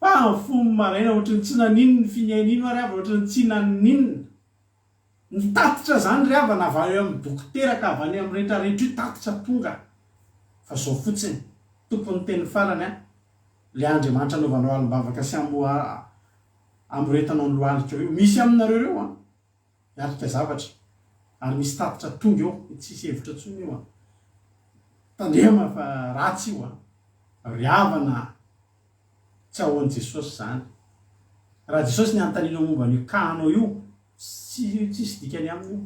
Fa ny fomba maraina ohatrany tsy nanino ny finiainino ary avy ohatrany tsy naninona. Ny tatitra zany ry avy navy eo amin'ny dokotera ka avy any amin'ny rehetrarehetra io tatitra tonga. Fa zao fotsiny tompony teny farany a. Le Andriamanitra anaovanao alim-bavaka sy amboretanao ny lohalitra eo misy aminareo reo a miarika zavatra ary misy tatitra tonga eo tsisy hevitra tsony io a tandrema fa ratsy io a riavana tsy ahoan'i Jesosy zany raha Jesosy ny antanina momba n'io kahanao io tsisy dikany aminy io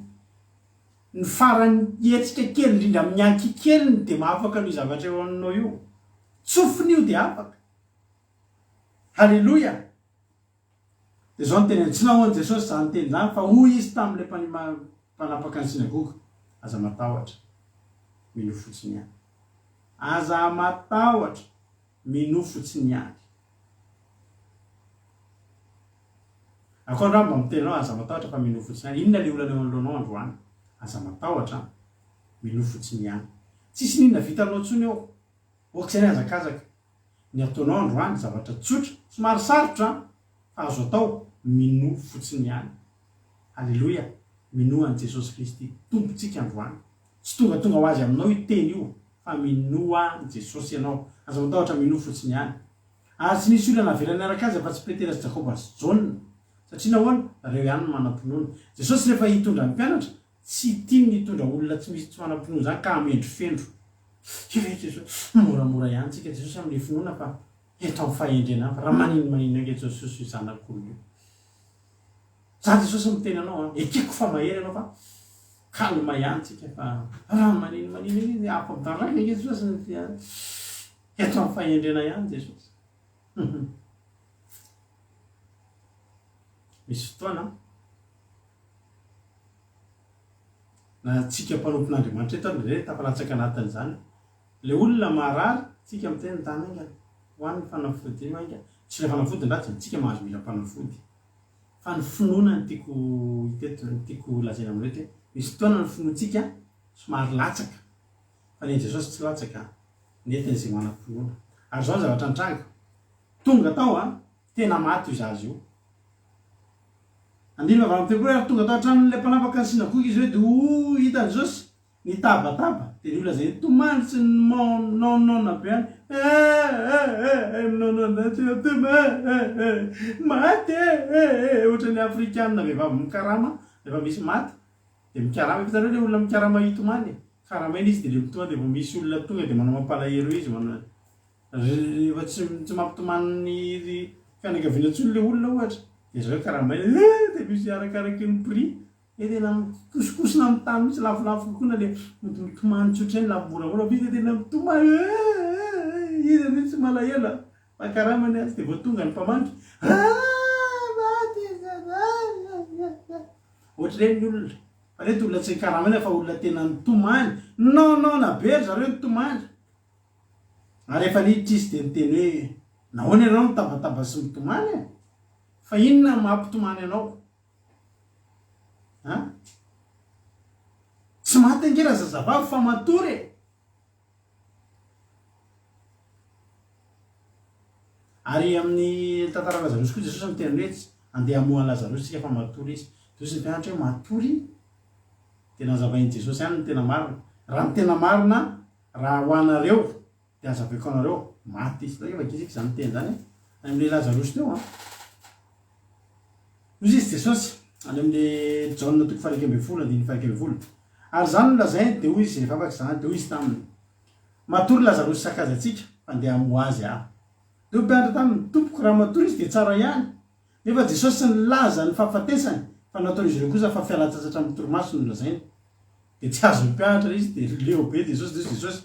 ny farany etsika kely indrindra amin'ny anky keliny dia mahafaka no zavatra eo aminao io tsofin'io dia afaka halleloia dia zao ny teny tsy nahoan'i Jesosy zany teny zany fa hoy izy tamin'ilay mpanapaka ny sinagoga aza matahotra mino fotsiny ihany aza matahotra mino fotsiny ihany akory raha mba mitenao aza matahotra fa mino fotsiny ihany inona le olana eo anoloanao androany aza matahotra mino fotsiny ihany tsisy ninona vitanao tsony eo okizay ny azakazaka ny ataonao androany zavatra tsotra somary sarotra fa azo atao mino fotsiny ihany halleloia mino an' Jesosy Kristy tompontsika androany tsy tonga ho azy aminao io teny io fa mino an' Jesosy ianao aza matahotra mino fotsiny ihany ary tsy nisy olana avelany araka azy fa tsy Petera sy Jakoba sy Jaona satria nahoana reo ihany no manam-pinoana Jesosy rehefa hitondra ny mpianatra tsy tiany hitondra olona tsy misy tsy manam-pinoana zany ka hamendry fendro Jesosy moramora ihany tsika Jesosy amin'ny finoana fa eto amin'ny fahendrena fa raha maninona nke Jesosy io zanak'olona io za Jesosy miteny anao ekeko fa mahery ianao fa kalma ihany tsika fa raha maninona izy afa-mitaraka nke Jesosy eto amin'ny fahendrena ihany Jesosy misy fotoana na tsika mpanompon'Andriamanitra eto re tafalatsaka anatin'izany le olona marary tsika miteny tany aingana hoan'ny fanafody mainga tsy le fanafody ndatsy tsika mahazo mila mpanafody fa ny finoana ny tiako hiteto ny tiako lazaina amin'irety misy fotoana ny finoantsika somary latsaka fa ny Jesosy tsy latsaka nentiny izay manam-pinoana ary zao ny zavatra nitranga tonga tao tena maty io zazy io andiny mavara miteko hoe tonga tao antranon'ilay mpanapaka ny sinagoga izy hoe dia hitan'i Jesosy nitabataba dia ny olona zay tomandry sy nonona be any maty ohatra ny afrikanina vehivavy mikarama rehefa misy maty dia mikarama fitanao le olona mikarama hitomany karama iny izy dia le mitonga dia vao misy olona tonga dia manao mampalahelo izy rehefa tsy mampitomany ny fianakaviana tsony le olona ohatra dia zareo karama iny dia misy arakaraky ny prix tena mikosikosina amin'ny tany misy lafolafo kokoa na le mitomany tsotra iny lafomoramora vita tena mitomany izy mihitsy malahelo fa karamany azy dia vao tonga ny mpamandry ohatra reny ny olona fa rety olona tsy karamany fa olona tena nitomany nonona be zareo nitomany ary rehefa niditra izy dia niteny hoe nahoana ianao mitabataba sy mitomany fa inona mampitomany anao tsy maty angera zazavavy fa matory ary amin'ny tantara Lazarosy koa Jesosy miteny hoe andeha hamoha Lazarosy sika fa matory izy Jesosy nipianatra hoe matory dia nazavain'i Jesosy ihany ny tena marina raha ny tena marina raha ho anareo dia azavaiko anareo maty izy efa kisika zany teny zany amin'ilay Lazarosy teo nozy izy Jesosy any amin'le Jaona toko fahaika ambin'ny folo andiny fahaika ambin'ny folo ary zany no lazainy dia hoy izy rehefa afaka zany dia hoy izy taminy matory Lazarosy sakazatsika fa andeha hamoha azy dia mpianatra taminy tompoko raha matory izy dia tsara ihany nefa Jesosy ny laza ny fahafatesany fa nataon'izy ireo kosa fa fialan-tsasatra amin'ny torimaso no lazainy dia tsy azo mpianatra izy dia leo be Jesosy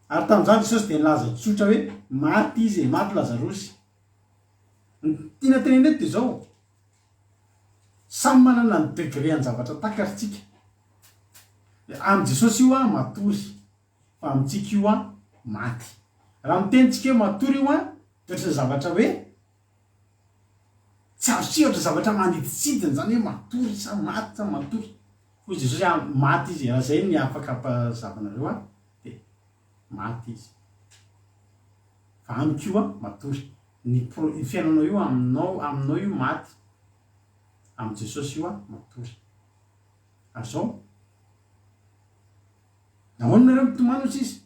ary tamin'izany Jesosy dia nilaza tsotra hoe maty izy maty Lazarosy ny tiana teneny eto dia zao samy manana ny degré ny zavatra takatritsika amin'ny Jesosy io matory fa amintsika io maty raha mitenitsika hoe matory io toetra ny zavatra hoe tsy azo tsy ohatra zavatra maniditsidiny zany hoe matory sa maty sa matory hoy Jesosy maty izy raha zay ny afaka ampazavanareo dia maty izy fa amiko matory ny fiainanao io aminao io maty amin'ny Jesosy io matory ary zao nahoana nareo mitomany ohatsy izy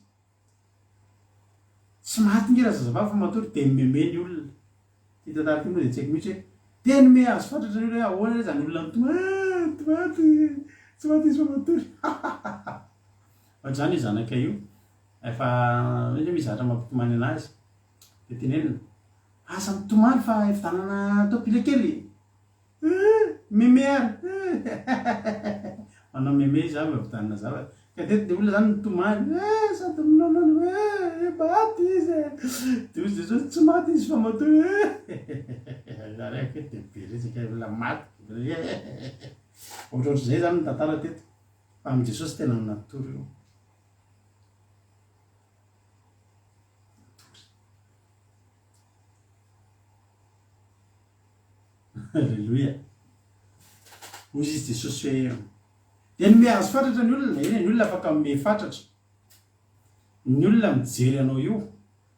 tsy maty ngera zazavavy fa matory dia memeny olona ty tantaraka iny moa dia tsy haiko mihitsy hoe teny me azo fantatra ny hoe ahoana zany olona tomaty tsy maty izy famatory ohatr'izany io zanaka io efa hoe mizatra mampitomany anazy de tenenina asa mitomany fa efidanana topile kely meme ary manao meme za mampitanana zavatra ka tety de olona zany mitomany sady minanany maty izy de ozy Jesosy tsy maty izy fa matory zareko de beresaka olona maty ohatrohatr'izay zany ny tantara teto fa amy Jesosy tena natory io alleloia ozy izy Jesosy hoe de ny mehazo fatratra ny olona eny ny olona afaka me fatratra ny olona mijery anao io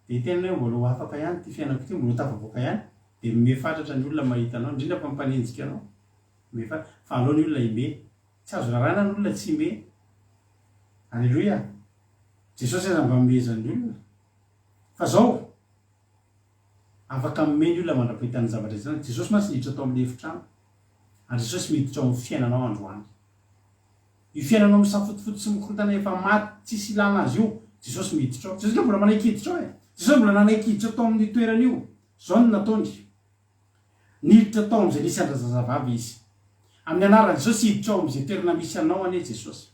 de tena hoe mbola ho afaka ihany ty fiainako ty mbola tafavoaka ihany de me fatratra ny olona mahita anao indrindra fa mpanenjika anao fa alao ny olona ime tsy azo rarana ny olona tsy ime alleloia Jesosy aza mba memezany olona fa zao afaka mime ny olona mandrapahitany zavatra zany Jesosy masy niditra atao amin'ny efitrano ary Jesosy miditra ao amin'ny fiainanao androany io fiainanao misafotifoty sy mikorotana efa maty tsisy ilana azy io Jesosy miditra ao Jesosy mbola manaikiditra ao Jesosy mbola nanaikiditra tao amin'ny toerana io zao ny nataony niditra tao am'izay nisy andrazazavavy izy amin'ny anarany Jesosy hiditra ao am'izay toerana misy anao anie Jesosy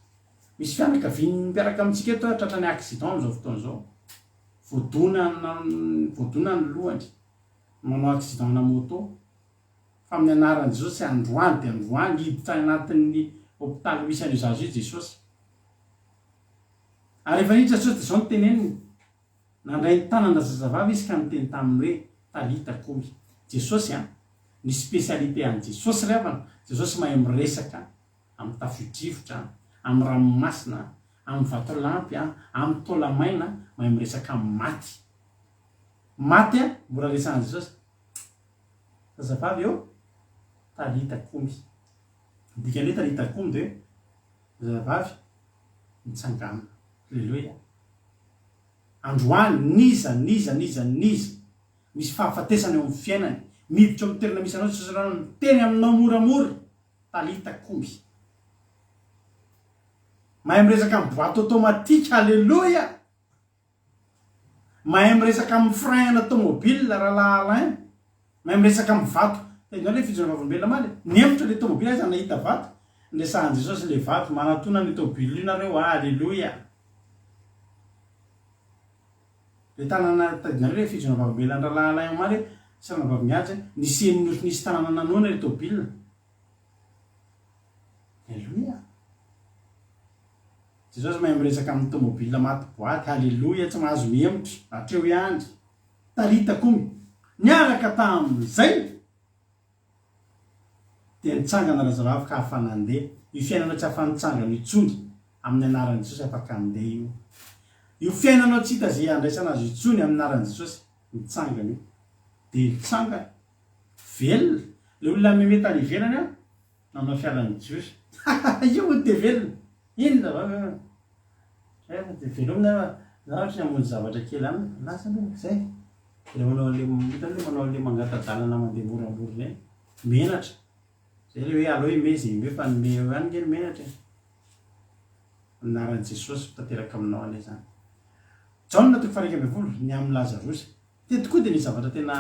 misy fianakaviany miaraka amintsika eto tratrany accident am'izao fotoana zao voadona ny lohany manao accident na moto fa amin'ny anarany Jesosy androany de androany hiditra anatin'ny hôpitaly misy an'io zazo io Jesosy ary efa niditra Jesosy de zao ny teneniny nandray ny tanana zazavavy izy ka niteny taminy hoe talita komy Jesosy ny spécialité any Jesosy revana Jesosy mahay miresaka amin'ny tafio-drivotra amin'ny ranomasina amin'ny vatolampy amin'ny taolamaina mahay miresaka amin'ny maty mbola resahany Jesosy zazavavy eo talita komy dikany talita komy de zazavavy mitsangana alleloia androany niza misy fahafatesany eo amin'ny fiainany miditra amin'ny toerana misy anao Jesosy rano miteny aminao moramora talita komy mahay miresaka amin'ny boaty automatique alleloia mahay miresaka amin'ny frein na tomobile rahalala mahay miresaka amin'ny vato tenao le fijona vavolombelona maly nemitra le tomobile aza nahita vato nresahany Jesosy le vato manatona ny tomobile io nareo alleloia le tanana tadinareo le fijona vavolombelona rahalala maly sarana vavy mihaja nisy eniny nisy tanana nanoana le tomobile alleloia Jesosy mahay miresaka amin'ny tomobile maty boaty alleloia tsy mahazo mihemitra atreo ihany talita komy niaraka tam'izay de nitsangana razavavy ka afa nandeha io fiainanao tsy afa nitsangana itsony amin'ny anaran'i Jesosy afaka andeha io fiainanao tsy hita zay andraisana azy itsony amin'ny anaran'i Jesosy nitsangana io de nitsangana velona le olona meme tany ivelany nanao fialan'ny Jesosy io de velona iny zavavy de velomina zahatry ny amonjy zavatra kely aminy lasa zay le manao le mangatadalana mandeha moramora zay menatra zay le hoe alo ime zay ime fa nome ihany ngeny menatra anaran'i Jesosy tanteraka aminao ane zany John toko 1:20 ny amin'ny Lazarosy teto koa de ny zavatra tena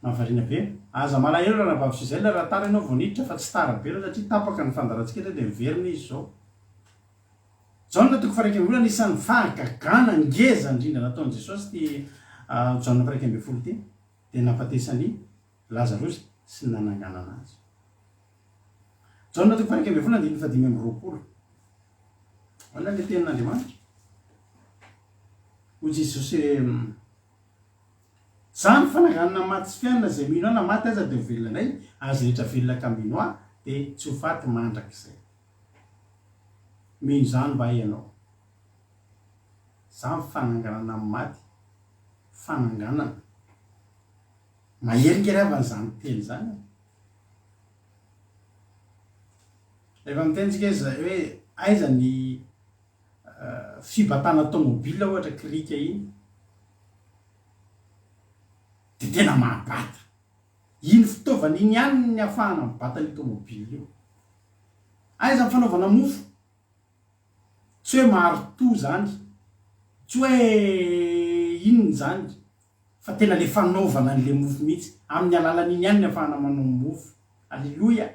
mahavariana be aza malahelo raha navavy sy zay la raha tara ianao vao niditra fa tsy tara be satria tapaka ny fandaratsika eto de miverina izy zao John toko 1:20 nisan'ny fahagagana ngeza indrindra nataon'i Jesosy ty John 1:20 ty de nampatesany Lazarosy sy nananganana azy John toko 1:20 5:20 wala le tenin'Andriamanitra hoy Jesosy zany fananganana maty sy fiainana zay mino na maty aza de velona indray azy rehetra velona ka mino de tsy ho faty mandrak'izay mino zany mba ianao zany fananganana amin'ny maty fananganana maheringery avany zany teny zany efa mitentsika izy hoe aiza ny fibatana tomobile ohatra krika iny de tena mahabata iny fitaovana iny ihany ny afahana mibata ny tomobily io. Aiza ny fanaovana mofo? Tsy hoe marito zany, tsy hoe inony zany, fa tena le fanaovana an'le mofo mihitsy. Amin'ny alalan'iny ihany ny afahana manao mofo. Alleloia.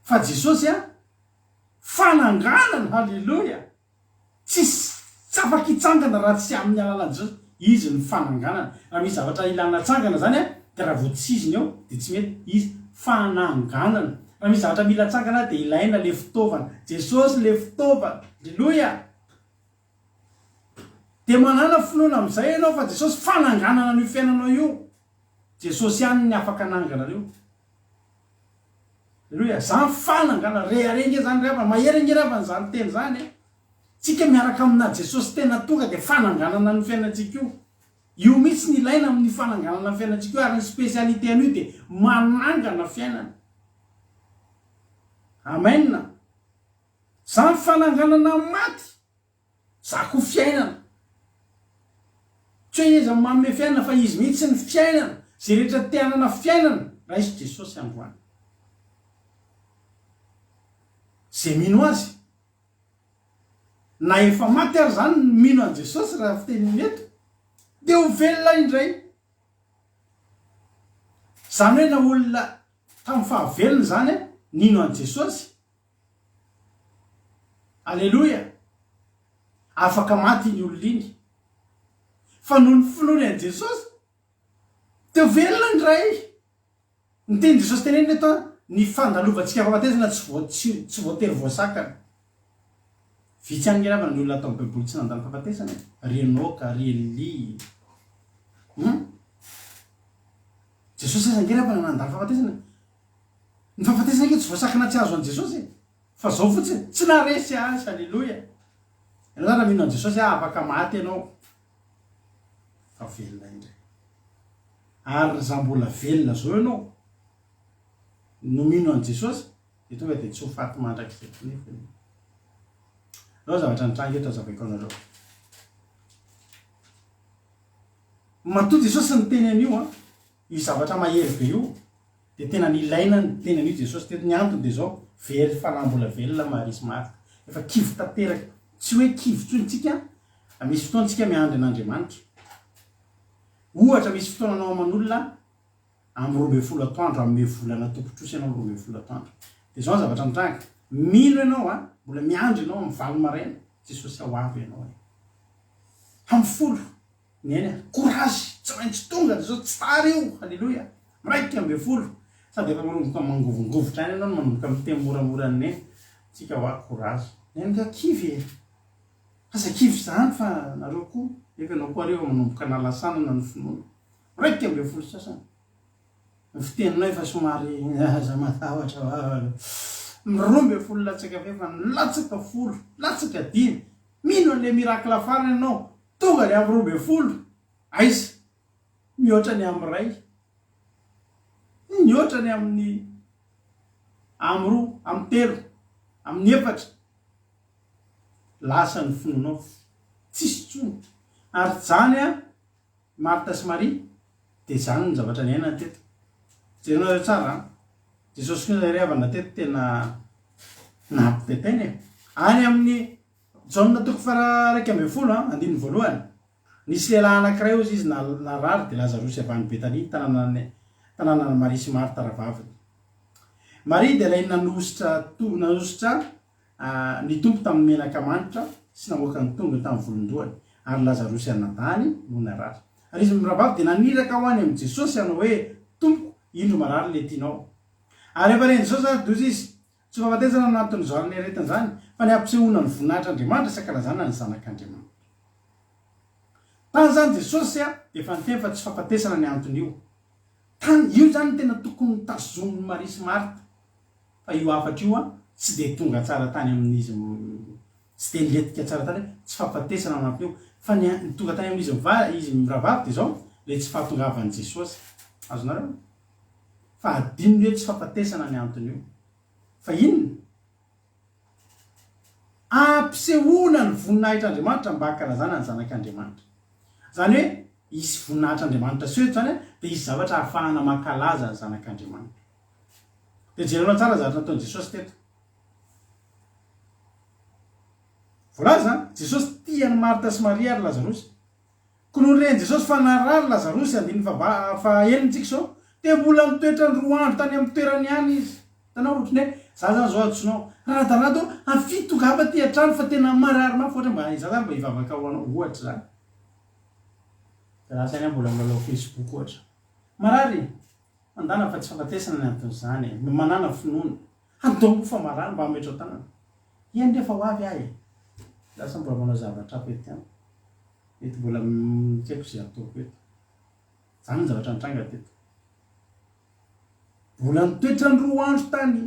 Fa Jesosy fananganana, halleloia. Tsy afaky hitsangana raha tsy amin'ny alalan'i Jesosy. Izy ny fananganana. Raha misy zavatra ilana tsangana zany de raha vao tsy iziny eo de tsy mety. Izy fananganana. Raha misy zavatra mila tsangana de ilaina le fitaovana. Jesosy le fitaovana. Halleloia. De manana finoana amin'izay ianao fa Jesosy fananganana ny fiainanao io. Jesosy ihany ny afaka anangana an'io. Halleloia. Zany fananganana reharenge zany rehefa maherenge rehefa zany teny zany. Tsika miaraka amina Jesosy tena tonga de fananganana ny fiainantsika io. Io mihitsy ny ilaina amin'ny fananganana ny fiainantsika io ary ny spécialité an'io de manangana fiainana. Amen. Zany fananganana maty. Zako fiainana. Tsy hoe izy manome fiainana fa izy mihitsy ny fiainana. Zay rehetra te-hanana fiainana raha izy Jesosy androany. Zay mino azy. Na efa maty ary zany mino an Jesosy raha fiteniny eto. De ho velona indray. Zany hoe na olona tamin'ny fahavelony zany nino an Jesosy. Alleloia. Afaka maty ny olona iny. Fa noho ny finoany an Jesosy de ho velona indray. Ny teny Jesosy teneny eto ny fandalovantsika fahafatesana tsy voatery voasakana. Vitsy any ngeravana ny olona atao amin'ny baiboly tsy nandalo fahafatesana. Ry Enoka, ry Eli. Jesosy aza ngeravana nandalo fahafatesana. Ny fahafatesana ke tsy voasakana tsy azo an Jesosy. Fa zao fotsiny tsy naresy azy. Alleloia. Ianao zany raha mino an Jesosy afaka maty ianao. Fa velona indray. Ary raha mbola velona zao ianao no mino an Jesosy de tonga de tsy ho faty mandrakizay nefa. Zao zavatra nitranga eto azavaiko anareo. Matoa Jesosy ny teny an'io io zavatra mahery be io de tena ny ilaina ny teny an'io Jesosy teto. Ny antony de zao very fa raha mbola velona maharisy maty. Efa kivy tanteraka. Tsy hoe kivy tsonitsika. Misy fotoana tsika miandry an'Andriamanitra. Ohatra misy fotoana anao aman'olona amin'ny 12 atoandro amin'ny volana tompotrosy ianao 12 atoandro. De zao zavatra nitranga. Mino ianao mbola miandry ianao amin'ny valo maraina. Jesosy ao avy ianao. Amin'ny folo. Neny courage. Tsy maintsy tonga Jesosy tsy tara io. Halleloia. Miraika amby folo. Sady efa manomboka mangovongovotra any ianao manomboka miteny moramora neny. Tsika hoa courage. Neny ka kivy. Asa kivy zany fa nareo koa efa anao koa reo manomboka nalasanana ny finoana. Miraika amby folo sasany. Ny fiteninao efa somary aza matahotra. Miromby folo latsaka efa latsaka folo, latsaka dimy. Mino an'le mirakla farany ianao. Tonga le amin'ny 12. Aiza. Mihoatra ny amin'ny ray. Mihoatra ny amin'ny roa, amin'ny telo, amin'ny efatra. Lasa ny finoanao. Tsisy tsony. Ary zany Marta sy Maria de zany ny zavatra niainana teto. Jerenao tsara. Jesosy koa rehavana teto tena nampitetainy. Any amin'ny jauna toko fararaiky amby folo andininy voalohany. Nisy lehilahy anankiray ozy izy narary de Lazarosy avy any Betania tanàna Maria sy Marta ravaviny. Maria de ilay nanositra ny tompo tamin'ny menaka manitra sy namoaka ny tonga tamin'ny volondohany. Ary Lazarosy anadany no narary. Ary izy miravavy de naniraka ho any amin'ny Jesosy hanao hoe tompo indro marary le tianao. Ary efa reny Jesosy dozy izy tsy fahafatesana anatin'izao ny aretiny zany fa ny ampisehoana ny voninahitr'Andriamanitra sy ankalazana ny zanak'Andriamanitra. Tany zany Jesosy efa niteny fa tsy fahafatesana ny anton'io. Tany io zany tena tokony tazomin'ny Maria sy Marta. Fa io afatra io tsy de tonga tsara tany amin'izy tsy de niletika tsara tany tsy fahafatesana anatin'io. Fa ny tonga tany amin'izy izy miravavy de zao le tsy fahatongavan'i Jesosy. Azonareo? Fa adinony hoe tsy fahafatesana ny anton'io. Fa inona? Ampisehoana ny voninahitr'Andriamanitra mba hankalazana ny zanak'Andriamanitra. zany hoe isy voninahitr'andriamanitra seto zany dia isy zavatra ahafahana mankalaza ny zanak'andriamanitra. dia jerenao tsara zavatra nataon'i Jesosy teto. voalaza Jesosy tiany Marta sy Maria ary Lazarosy. Ko noho reny Jesosy fa narary Lazarosy andiny fahaenitsika sao dia mbola mitoetra ny 2 andro tany amin'ny toerany ihany izy. Tanao ohatrany hoe za zany zao atsonao radarato afito gaba ty atrano fa tena marary mafy ohatra mba iza zany mba hivavaka ho anao ohatra zany. Raha saina mbola milalao Facebook ohatra. Marary mandana fa tsy fantatesana ny anton'izany manana finoana. Andao fa marary mba hametra ao tanana. Iany rehefa ho avy ahy. Lasa mbola manao zavatra hafa eto ihany. Eto mbola mitseko izay ataoko eto. Zany ny zavatra nitranga teto. Mbola mitoetra ny 2 andro tany.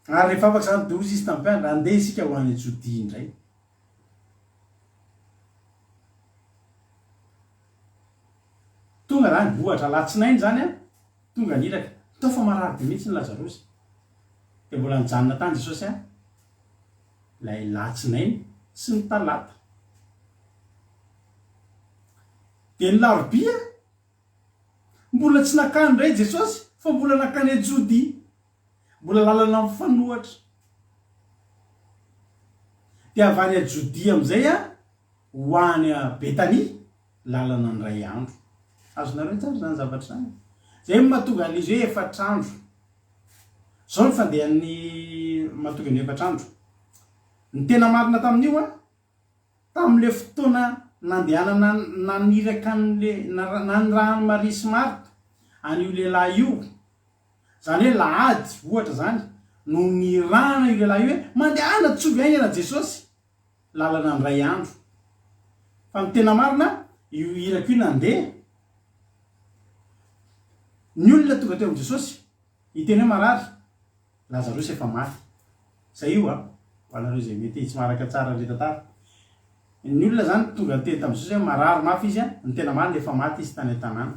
Ary rehefa afaka zany dozy izy tamin'ny andeha isika ho any Jodia indray. Tonga zany ohatra latsinainy zany tonga niraka tao fa marary be mihitsy ny Lazarosy. Dia mbola nijanona tany Jesosy ilay latsinainy sy ny talata. Dia ny larobia mbola tsy nakany indray Jesosy fa mbola nakany Jodia. Mbola lalana mifanohatra. Dia avy any Jodia amin'izay ho any Betania lalana ny 2 andro. Azonareo tsara zany zavatra zany. Zay mahatonga an'izy hoe 4 andro. Zao ny fandehan'ny mahatonga ny 4 andro. Ny tena marina tamin'io tamin'ile fotoana nandehanana naniraka nanirahany Maria sy Marta an'io lehilahy io. Zany hoe lahady ohatra zany no nirahana io lehilahy io hoe mandehana tsovy ainy ana Jesosy lalana ny 2 andro. Fa ny tena marina io irako io nandeha. Ny olona tonga teo amin'i Jesosy hiteny hoe marary Lazarosy efa maty. Zay io ho anareo izay mety tsy maraka tsara ny tantara. Ny olona zany tonga teny tamin'i Jesosy hoe marary mafy izy ny tena marina efa maty izy tany an-tanàna.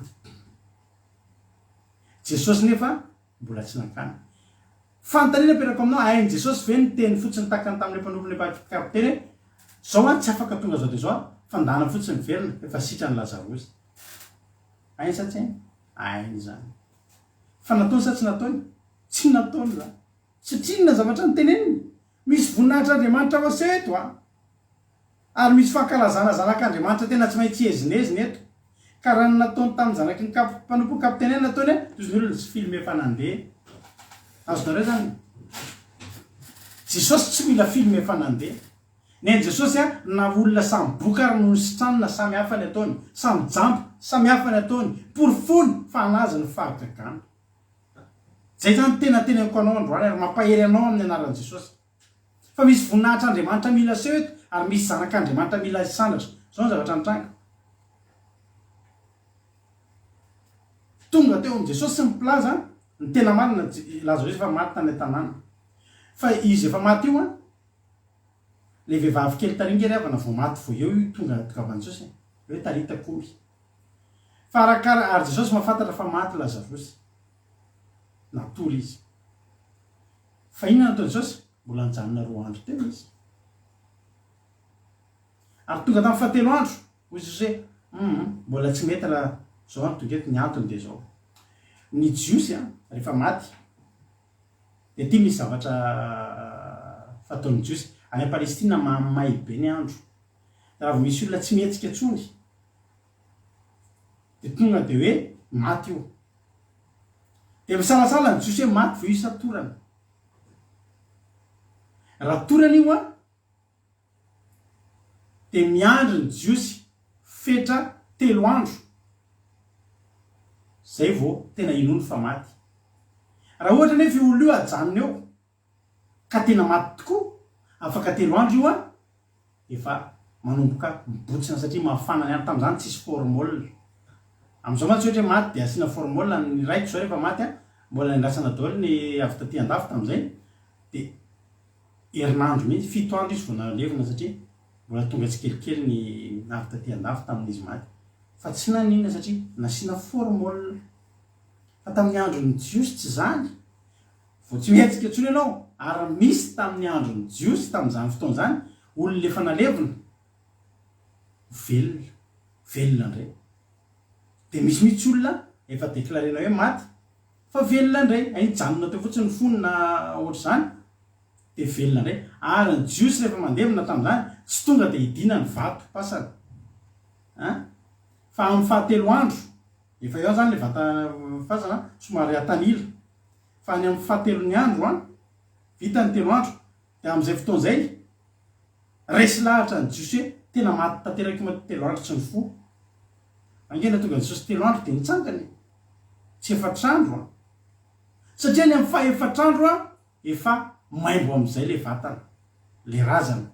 Jesosy nefa mbola tsy nakany. Fanontaniana perako aminao hainy Jesosy ve ny teny fotsiny takany tamin'ilay mpanompon'ilay kapiteny zao tsy afaka tonga zao dia zao fandana fotsiny verina efa sitrany Lazarosy. Hainy sa tsy hainy? Hainy zany. Fa nataony sa tsy nataony? Tsy nataony zany. Satria na zavatra nyteneniny misy voninahitr'Andriamanitra ao aseto ary misy fankalazana zanak'Andriamanitra tena tsy maintsy ezineziny eto. Ka raha nataony tamin'ny zanaky ny mpanompo kapiteny nataony hoe toy ny olona tsy filme efa nandeha. Azonareo zany. Jesosy tsy mila filme efa nandeha. Ny Jesosy na olona samy bokary no nisitranina samy hafa ny ataony, samy jambo samy hafa ny ataony, porofony fanazy ny fahagagana. Zay zany tena anao androany ary mampahery anao amin'ny anaran'i Jesosy. Fa misy voninahitr'Andriamanitra mila seho eto ary misy zanak'Andriamanitra mila sandratra. Zao ny zavatra nitranga. Tonga teo amin'i Jesosy sy miplaza ny tena marina Lazarosy efa maty tany an-tanàna. Fa izy efa maty io le vehivavy kely taringery avana vao maty vao eo io tonga avy Jesosy hoe tarita komy. Fa arakara ary Jesosy mahafantatra fa maty Lazarosy. Natory izy. Fa inona nataony Jesosy? Mbola nijanona 2 andro teo izy. Ary tonga tamin'ny 7 andro hoy Jesosy mbola tsy mety raha zao tonga eto ny antony dia zao. Ny jiosy rehefa maty dia tia misy zavatra fataon'ny jiosy. Any Palestina mamay be ny andro. Raha vao misy olona tsy mihetsika tsony dia tonga dia hoe maty io. Dia misalasala ny jiosy hoe maty vao io sa torana. Raha torana io dia miandry ny jiosy fetra 3 andro. Zay vao tena inony fa maty. Raha ohatra nefa io olona io ajanona eo ka tena maty tokoa afaka 3 andro io efa manomboka mibotsina satria mafana ny andro tamin'izany tsisy formole. Amin'izao mantsy ohatra hoe maty dia asiana formole ny raiky zao rehefa maty mbola nirasana daholo ny avy taty andafy tamin'izay dia herinandro mihitsy 7 andro izy vao nalevina satria mbola tonga tsy kelikely ny avy taty andafy tamin'izy maty. Fa tsy nanina satria nasiana formole. Fa tamin'ny andron'ny jiosy tsy zany. Vao tsy mihetsika intsony ianao ary misy tamin'ny andron'ny jiosy tamin'izany fotoana izany olona efa nalevina velona velona ndray de misy olona efa deklarena hoe maty fa velona ndray janona teo fotsiny fonina ohatr' zany de velona ndray ary ny jiosy rehefa mandevina tam'zany tsy tonga de hidina ny vato pasana fa amin'ny fahatelo andro efa eo zany le vata fasana somary atanila fa ny amin'ny fahatelony andro vita ny telo andro de am'izay fotoan'zay resy lahatra ny jiosy hoe tena maty tanteraky telo andro tsy ny fo angena tonga Jesosy telo andro de nitsangany tsy efatr'andro satria ny amin'ny fahefatr'andro efa maimbo am'izay le vatana le razana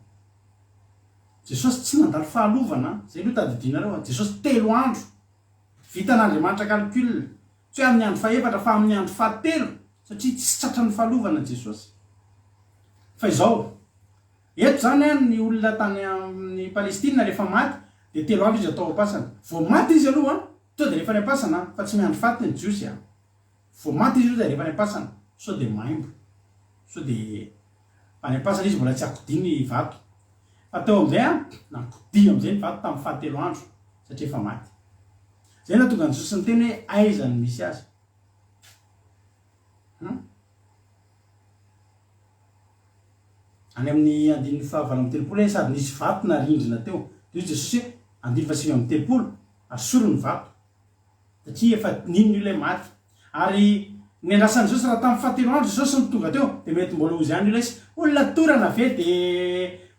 Jesosy tsy nandalo fahalovana zay lo tadidinareo Jesosy telo andro vitan'Andriamanitra calcul tsy hoe amin'ny andro fahefatra fa amin'ny andro fahatelo satria tsy tratra ny fahalovana Jesosy fa izao eto zany ny olona tany amin'ny Palestina rehefa maty de telo andro izy atao apasana vo maty izy aloha to de rehefa ny apasana fa tsy miandro faty ny jiosy vo maty izy io de rehefa ny apasana so de maimbo so de any apasana izy mbola tsy akodiny vato fa teo am'izay nakodi am'izay ny vato tamin'ny fahatelo andro satria efa maty zay na tonga ny Jesosy ny teny hoe aiza ny misy azy any amin'ny andin'ny fahavalo amby telopolo sady nisy vato na rindrina teo de Jesosy hoe andiny fasimy amby telopolo asoro ny vato satria efa nino io lay maty ary ny andrasan'ny Jesosy raha tamin'ny fahatelo andro Jesosy ny tonga teo de mety mbola ozy any io lesy olona torana ve de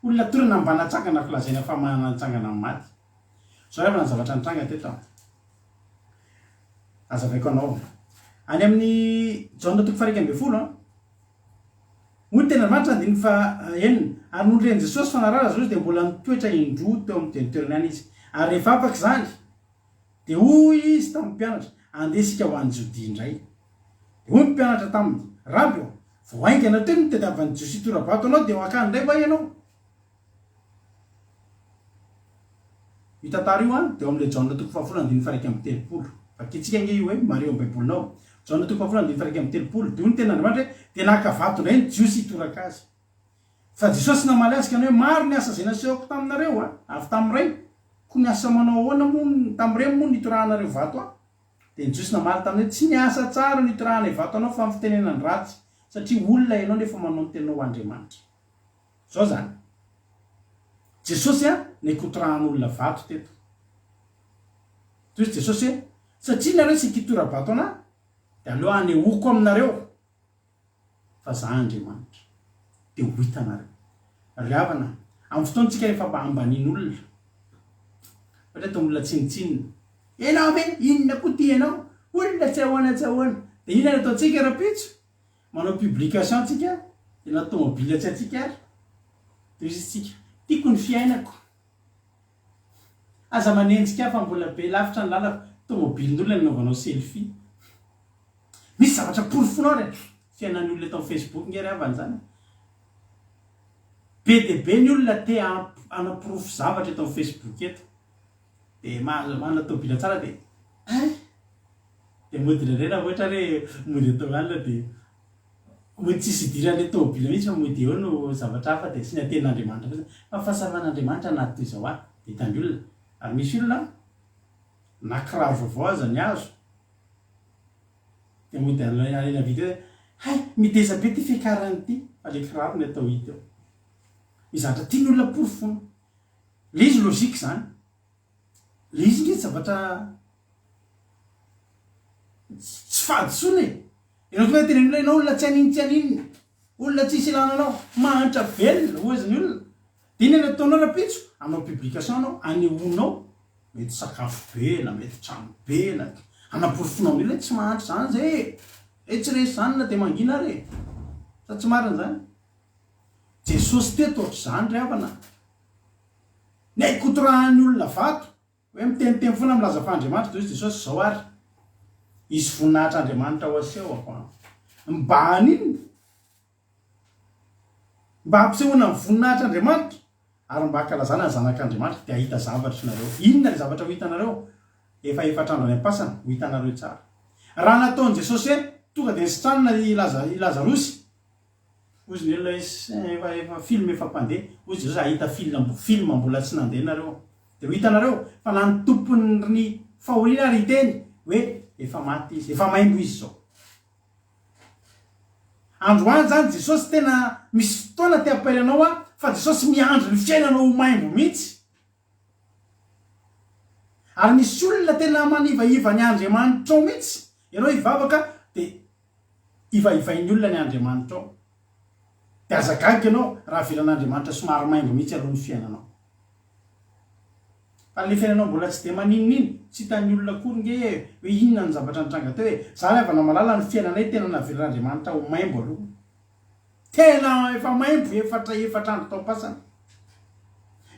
olona torana mba natsangana filazaina fa manatsangana amin'ny maty zao refa ny zavatra nitranga teto azavaiko anao any amin'ny jaona toko faraika amby folo moa tena matra andiny fa enina ary nondreny Jesosy fanarara Jesosy de mbola nitoetra indro teo amin'ny tenitoerana any izy ary rehefa afaky zany de hoy izy tamin'ny mpianatra andesika ho an'ny Jodia indray de hoy mpianatra tamin'ny raby vo aingana teo no tediavan'ny Jiosy torabato anao de hoakany ndray va ianao mitantara io de amin'le jaona toko fahafolo andiny faraika amby telopolo fakitsika nge io hoe mareo baibolinao jaona toko fahafolo andiny faraika amby telopolo de hoy ny tena Andriamanitra hoe de naka vato ndray ny Jiosy hitoraka azy fa Jesosy namaly azy ka hoe maro ny asa zay nasehoko taminareo avy tamin'ray ko ny asa manao ahoana moa tamin'ireny moa nitorahanareo vato de ny Jiosy namaly tamin'ny hoe tsy niasa tsara nitorahana vato anao fa mifitenenany ratsy satria olona ianao nefa manao ny tenao Andriamanitra zao zany Jesosy nikotorahan'olona vato teto toy Jesosy hoe satria nareo sy kitora-bato ana de aleo anehoako aminareo fa za Andriamanitra de ho hitanareo ry havana amin'ny fotoantsika rehefa mba ambanin'olona ohatra to olona tsinitsinina ianao ve inona koa ty ianao olona tsy ahoana tsy ahoana de inona ny ataontsika rapitso manao publication tsika de na tomobile tsy atsika ary de izy tsika tiako ny fiainako aza manenjika fa mbola be lavitra ny lalako tomobilin'olona nanaovanao selfie misy zavatra porofonao re fiainan'ny olona tao Facebook ngery avany zany be de be ny olona te anaporofo zavatra eto amin'ny Facebook eto de mana tobila tsara de de modirarena ohatra re mody atao alina de mody tsisy idiran'le tomobila mihitsy fa mody eo no zavatra hafa de sy ny aten'Andriamanitra fa fahasavan'Andriamanitra anaty toy izao de hitany olona ary misy olona na kiraro vaovao aza ny azo de mody alena vita hay miteza be ty fiakarany ty fa le kiraro ny atao hita eo mizatra tia ny olona porofona le izy lozika zany le izy nge zavatra tsy fahadisony ianao tonga tena olona ianao olona tsy aniny tsy aniny olona tsisy ilananao mahantra velona oaziny olona de iny nataonao rapitso anao publication anao anehoanao mety sakafo be na mety trano be na anaporofonao amin'ile tsy mahantra zany zay tsy resy zany na de mangina re sa tsy marina zany Jesosy teto ohatr' zany ry havana ny aikotorahan'ny olona vato hoe miteniteny foana milaza fa Andriamanitra de Jesosy zao ary izy voninahitra Andriamanitra ho aseho ako mba aniny mba hampisehoana ny voninahitra Andriamanitra ary mba hakalazana ny zanak'Andriamanitra de ahita zavatra nareo inona le zavatra ho hitanareo efa efatrandro any am-pasana ho hitanareo tsara raha nataon'i Jesosy hoe tonga de nisitranona Lazarosy ozy ny olona efa film efa mpandeha ozy Jesosy ahita film mbola tsy nandeha nareo de ho hitanareo fa na ny tompony ny fahoriana ary iteny hoe efa maty izy efa maimbo izy zao androany zany Jesosy tena misy fotoana te ampailanao a fa Jesosy miandro ny fiainanao maimbo mihitsy ary misy olona tena manivaiva ny Andriamanitra ao mihitsy ianao hivavaka de ivaivain'ny olona ny Andriamanitra ao de azagaga ianao raha vilan'Andriamanitra somary maimbo mihitsy aloha ny fiainanao fa le fiainanao mbola tsy de maninoniny tsy hitan'ny olona akory nge hoe inona ny zavatra nitranga teo hoe za avana malala ny fiainanay tena navilan'Andriamanitra ho maimbo aloha tena efa maimbo efatra andro tao-pasana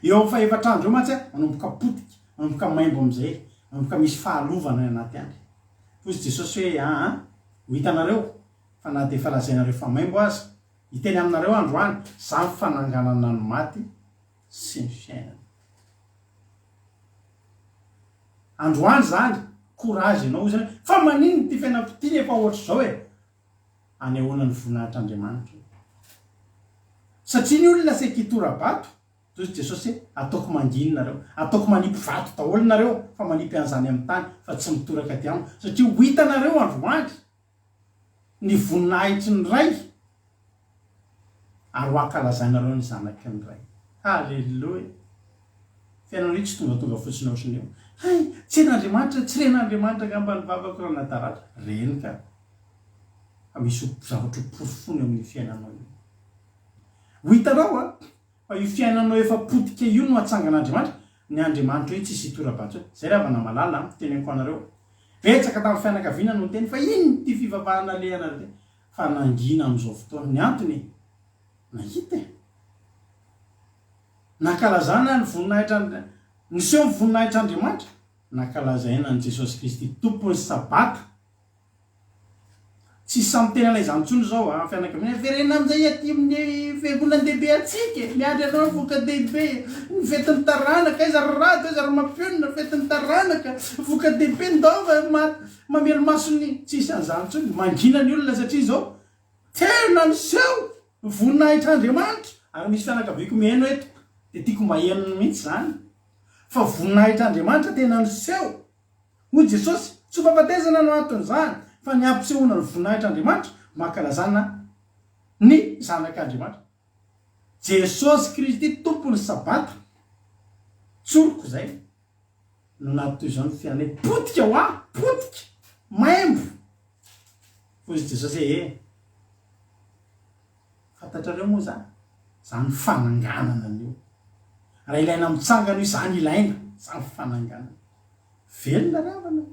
eo amin'ny faefatra andro eo matsy manomboka potika manomboka maimbo am'izay manomboka misy fahalovana ny anaty any fozy Jesosy hoe ho hitanareo fa na de falazainareo fa maimbo azy hiteny aminareo androany za fananganana ny maty sy ny fiainana androany zany courage ianao zany fa manino ty fiainako ty efa ohatry zao anehoana ny voninahitr'Andriamanitra satria ny olona sekitora-bato toy Jesosy ataoko manginonareo ataoko manipy vato daholo nareo fa manipy an'izany amin'ny tany fa tsy mitoraka ty amiko satria ho hitanareo androany ny voninahitry ny ray ary ho ankalazainareo ny zanaky ny ray halleloia fiainanao io tsy tonga fotsiny ohatriny eo hay tsy ren'Andriamanitra tsy ren'Andriamanitra ngamba ny vavako raha nataratra reny ka fa misy zavatra porofony amin'ny fiainanao io ho hitanao fa io fiainanao efa potika io no atsangan'Andriamanitra ny Andriamanitra io tsisy hitora-bato zay raha vana malala teneniko anareo betsaka tamin'ny fianakaviana no teny fa ino ty fivavahana lehana re fa nangina am'izao fotoana ny antony nahita nakalazana ny voninahitra niseho ny voninahitr'Andriamanitra nakalazaina ny Jesosy Kristy tompony sabata tsy samy tena ilay zany tsony zao fianakaviana verena am'izay aty amin'ny fiangonandehibe atsika miandry anao voka dehibe ny fetin'ny taranaka iza rato iza ramapionina fetin'ny taranaka voka dehibe ndaova mamelo masony tsisy an'izany tsony mangina ny olona satria zao tena niseho voninahitr'Andriamanitra ary misy fianakaviako miheno eto de tiako mba henony mihitsy zany fa voninahitr'Andriamanitra tena niseho hoy Jesosy tsy ho fahafatezana no anton'izany fa ny ampisehoana ny voninahitr'Andriamanitra mankalazana ny zanak'Andriamanitra Jesosy Kristy tompony sabata tsoroko zay no naty toy zao ny fiainanay potika ho potika maimbo fozy Jesosy fantatrareo moa zany fananganana an'io raha ilaina mitsangana io zany ilaina zany fananganana velona ravana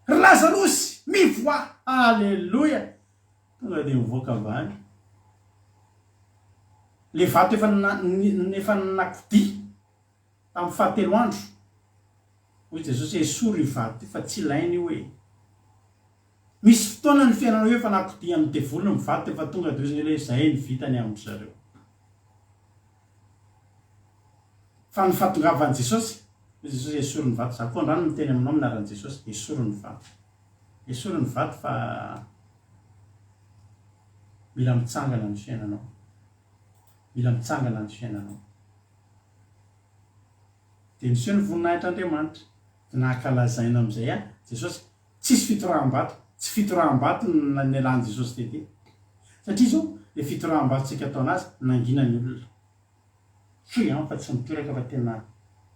Lazarosy mivoa alleloia tonga de mivoaka avany le vato efa nakodi tamin'ny fahatelo andro hoy Jesosy esory vato fa tsy ilainy io misy fotoana ny fiainanao efa nakodi amin'ny devolony mivato efa tonga de izy le zay ny vitany amin'ny zareo fa ny fahatongavan'i Jesosy esory ny vato za koa andrano miteny aminao minaran'i Jesosy esory ny vato fa mila mitsangana ny fiainanao de niseho ny voninahitr'Andriamanitra de nakalazaina am'izay Jesosy tsisy fitoram-bato tsy fitoram-bato ny alan'i Jesosy tety satria zao le fitoram-bato tsika atao anazy nangina ny olona fa tsy mitoraka fa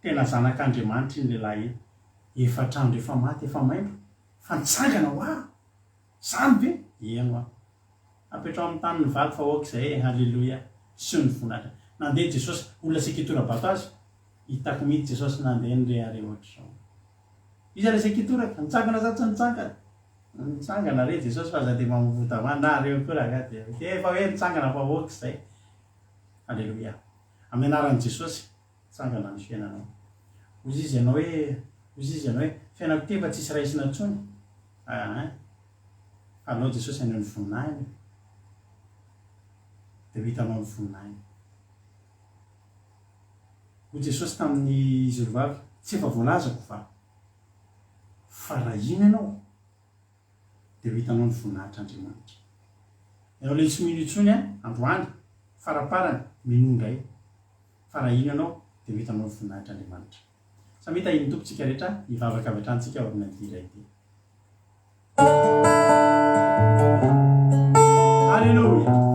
tena zanak'Andriamanitra iny lehilahy efatrandro efa maty efa maimbo fa nitsangana ho zany be eno apetrao amin'ny tany ny vato fa oaka zay halleloia seho ny vonahitra nandeha Jesosy olona sekitora-bato azy hitako mihitsy Jesosy nandeha nyre are ohatra zao izy le sekitoraka nitsangana za tsy nitsangana re Jesosy fa za de mamovota avany na reo koa de efa hoe nitsangana fa oaka zay halleloia amin'ny anaran'i Jesosy tsangana ny fiainanao ozy izy ianao hoe fiainako ty fa tsisy raisina tsony anao Jesosy aneo ny voninahiny de vitanao ny voninahiny hoy Jesosy tamin'ny Zerovavy tsy efa voalazako fa raha ino ianao de vitanao ny voninahitr'Andriamanitra ianao le tsy mino tsony androany faraparany minondray fa raha ino ianao dia ho hitanao voninahitra Andriamanitra. Samita iny tompontsika rehetra hivavaka avy hatranytsika ao amin'ny dira ity. Alleluia.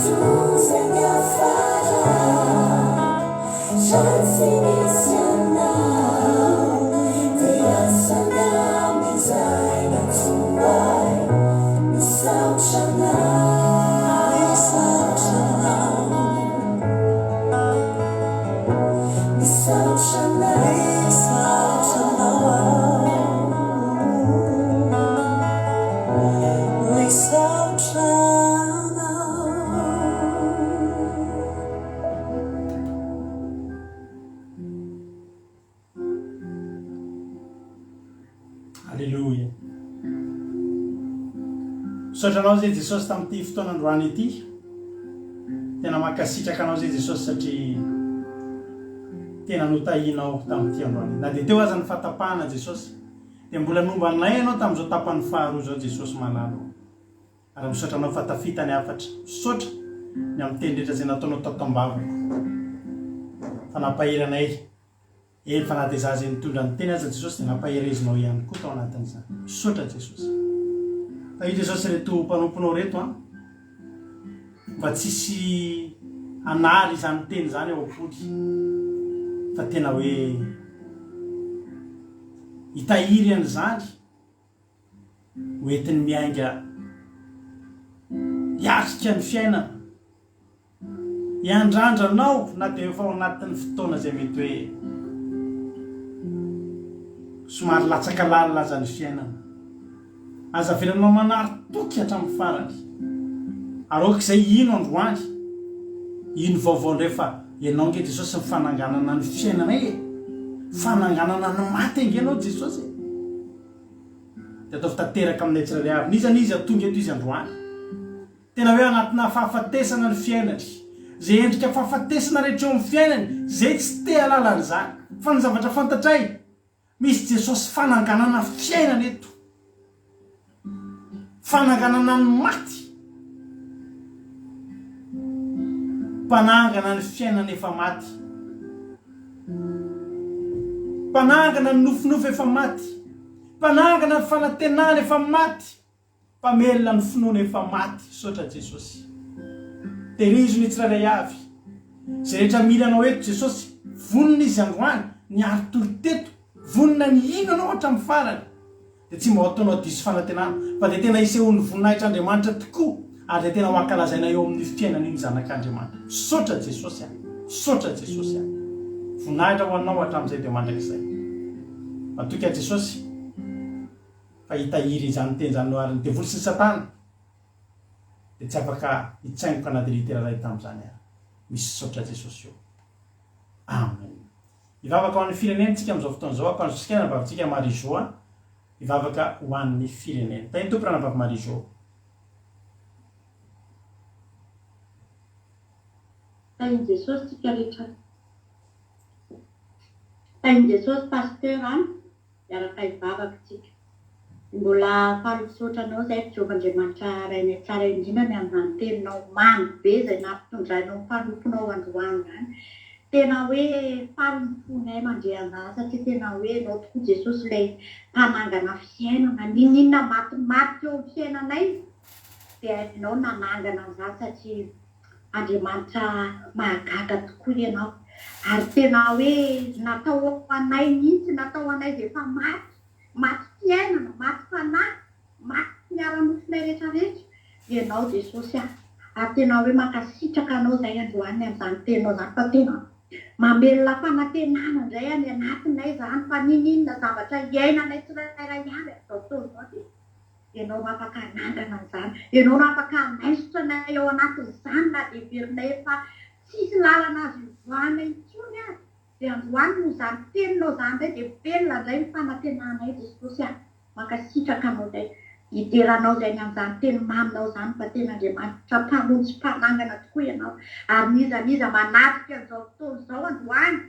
To Alleloia. Misaotranao zay Jesosy tamin'ity fotoanandroany ity. Tena makasitraka anao zay Jesosy satria tena notahinao tamin'ity androany. Na dia teo aza ny fahatapahana Jesosy. Dia mbola nombanay ianao tamin'izao tapany faharoa zao Jesosy malalo. Ary misaotra anao fatafita ny afatra. Misaotra ny amin'ny teny rehetra izay nataonao tato am-bavako. Fa nampaheranay. Fa na dia zaho izay nitondra ny teny aza Jesosy dia nampaherezinao ihany koa tao anatin'izany. Misaotra Jesosy. Fa io Jesosy reto mpanomponao reto mba tsisy anary izany teny izany ao am-pody. Fa tena hoe hitahiry an'izany hoentiny miainga hiatrika ny fiainana. Hiandrandranao na dia efa ao anatin'ny fotoana izay mety hoe somary latsaka lalina ny fiainana. Aza velanao manary toky hatramin'ny farany. Arok'izay ino androany, ino vaovao indray fa ianao nge Jesosy ny fananganana ny fiainanay, fananganana ny maty nge ianao Jesosy. Dia atao fitateraka aminay tsirairay avy. Niza niza tonga eto izy androany. Tena hoe anatina fahafatesana ny fiainany. Zay endrika fahafatesana rehetra eo amin'ny fiainany, zay tsy te halala an'izany. Fa ny zavatra fantatray, misy Jesosy fananganana fiainana eto. Fananganana ny maty. Mpanangana ny fiainana efa maty. Mpanangana ny nofinofy efa maty. Mpanangana ny fanantenana efa maty. Mpamelona ny finoana efa maty. Sotra Jesosy. Tehirizony ny tsirairay avy. Zay rehetra mila anao eto Jesosy, vonona izy androany, ny ary toriteto, vonona ny ino anao hatramin'ny farany. Dia tsy mba ataonao diso fanantenana, fa dia tena isehon'ny voninahitry'Andriamanitra tokoa, ary dia tena hoankalazaina eo amin'ny fiainana iny zanak'Andriamanitra. Sotra Jesosy any. Sotra Jesosy any. Voninahitra ho anao hatramin'izay dia mandrakizay. Matoka Jesosy, fa hitahiry izany teny izany no ary ny devoly sy ny Satana. Dia tsy afaka hitsaingoka na dia litera iray tamin'izany ary. Misy sotra Jesosy eo. Amen. Hivavaka ho an'ny firenentsika amin'izao fotoan'izao, ampanosika na vavintsika Marie-Jo. Hivavaka ho an'ny firenena. Tany tompona na vavy Marie-Jo. Tain'i Jesosy tsika rehetra. Tain'i Jesosy pasteur miaraka hivavaka tsika. Mbola falosotra izay Jehovahandriamanitra rainy tsara indrindra ny amin'izany teninao mamy be izay nampitondrainao mpanomponao androany izany. Tena hoe fanomponay mandray an'izany satria tena hoe ianao tokoa Jesosy ilay mpanangana fiainana. Ninona matimaty eo amin'ny fiainanay dia ianao nanangana an'izany satria Andriamanitra mahagaga tokoa ianao. Ary tena hoe natao ho anay mihitsy, natao anay izay efa maty. Maty fiainana, maty fanahy, maty miara-nofinay rehetrarehetra. Ianao Jesosy ary tena hoe mankasitraka anao izay androany amin'izany teninao izany, fa tena mamelona fanantenana indray any anatinay izany, fa ninona zavatra iainanay tsirairay avy atao fotoana izao dia ianao no afaka hanangana an'izany. Ianao no afaka hanaisotra anay eo anatin'izany na dia heverinay efa tsisy lalana azo ivoahana intsony ary. Dia androany no izany teninao izany indray dia velona indray ny fanantenanay Jesosy ary. Mankasitraka anao izay. Hideranao izay ny amin'izany teny maminao izany, fa tena Andriamanitra mpamonjy mpanangana tokoa ianao. Ary niza manatrika an'izao fotoana izao androany.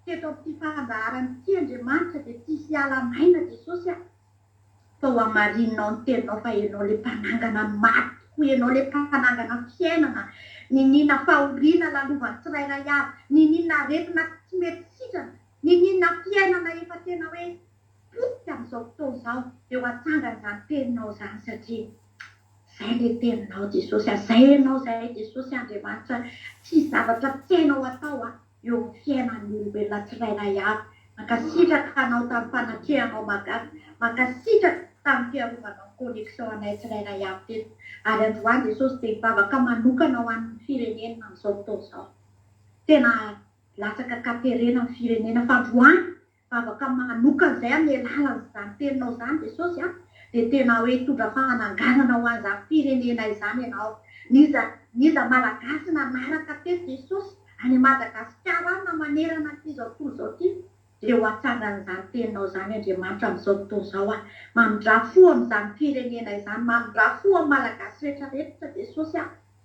Teto amin'ity fandaharana ity Andriamanitra dia tsisy hiala-maina Jesosy ary. Fa ho hamarinao ny teninao fa ianao ilay mpanangana maty tokoa, ianao ilay mpanangana fiainana. Ninina fahoriana lalovan'ny tsirairay avy, ninina aretina tsy mety sitrana, ninina fiainana efa tena hoe potika amin'izao fotoana izao dia ho hatsangana izany teninao izany satria izay ilay teninao Jesosy. Izay ianao izay Jesosy Andriamanitra, tsy zavatra tianao atao eo amin'ny fiainan'ny olombelona tsirairay avy. Mankasitraka anao tamin'ny fanatrehanao magaga, mankasitraka tamin'ny fiarovanao connexion anay tsirairay avy teto. Ary androany Jesosy dia hivavaka manokana ho an'ny firenena amin'izao fotoana izao. Tena lasaka katerena amin'ny firenena fandroany fa afaka manokana izay amin'ny alalan'izany teninao izany Jesosy a dia tena hoe hitondra fananganana ho an'izany firenena izany ianao. Niza malagasy nanaraka teto Jesosy any Madagasikara na manerana an'izao tontolo izao ity dia ho atsangan'izany teninao izany Andriamanitra amin'izao tontolo izao a mamindra fo amin'izany firenena izany, mamindra fo amin'ny malagasy rehetrarehetra Jesosy a.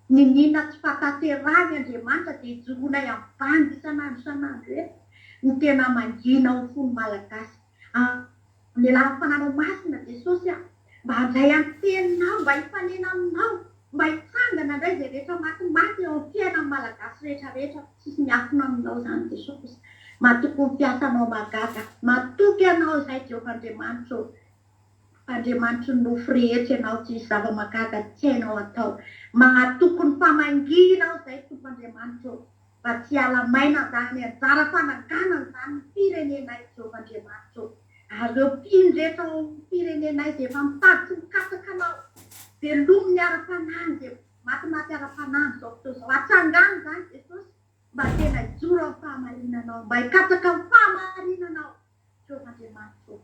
Ninina tsy fantaterahany Andriamanitra dia hijoroana amin'ny bandy isan'andro eto ny tena mangina ho fony malagasy amin'ny alalan'ny fananao masina Jesosy a mba handray amin'ny teninao, mba hifanena aminao, mba hitsangana indray izay rehetra maty eo amin'ny fiainan'ny malagasy rehetrarehetra tsisy miafina aminao izany Jesosy. Matoky ny fiasanao magaga, matoky ianao izay Jehovahandriamanitra Andriamanitra ny nofo rehetra ianao tsisy zava-magaga tsy hainao atao. Matoky ny famanginao izay Tompo Andriamanitra mba tsy halamaina izany anjara fananganana izany firenenay Jehovahandriamanitra. Ary ireo mpino rehetra ao amin'ny firenenay izay efa mitady sy mikataka anao velomy ny ara-panahy izay maty ara-panahy izao fotoana izao. Atsangana izany Jesosy mba tena hijoro amin'ny fahamarinanao, mba hikataka amin'ny fahamarinanao Jehovahandriamanitra.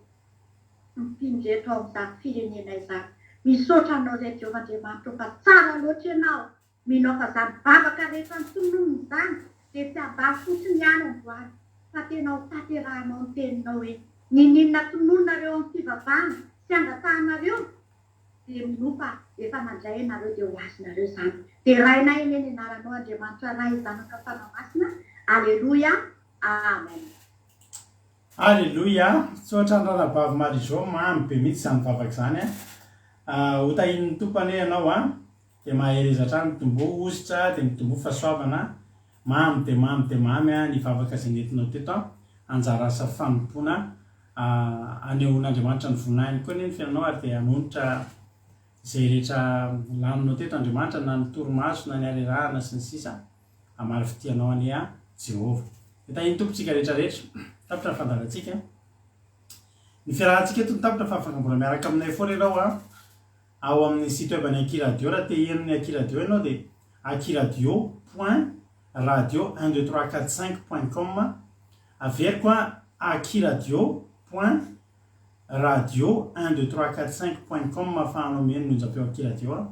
Mpino rehetra ao amin'izany firenena izany misaotra anao izay Jehovahandriamanitra fa tsara loatra ianao. Minao fa izany bavaka rehetra nitonomy izany dia tsy habary fotsiny ihany amboary fa tena ho taterahanao ny teninao hoe ninona tononareo amin'ny fivavahana sy angatanareo dia minofa efa nandray anareo dia ho azonareo izany. Dia rainay eny ny anaranao Andriamanitra ray zanaka fanamasina. Aleloia, amen. Aleloia, tsotra andranabavy maro izao mamy be mihitsy izany vavaka izany a. Ho tahin'ny tompany ianao a dia maherezatra ny mitombo ositra dia mitombo fahasoavana mamy dia mamy a ny vavaka izay nentinao teto a anjara asa fanompoana anehoan'Andriamanitra ny voninahiny koa ny fiainanao ary dia hanonitra izay rehetra laninao teto Andriamanitra na ny torimaso na ny arerahana sy ny sisa amary fitianao ane a Jehova. Dia tahin'ny tompontsika rehetrarehetra tapitra fandarantsika ny fiarahantsika eto ny tapitra fa afaka mbola miaraka aminay foana ianao a ao amin'ny site web ny Akiradio raha te hihaino ny Akiradio ianao dia akiradio.radio12345.com averiko a akiradio.radio12345.com ahafahanao miheno ny onjam-peo Akiradio a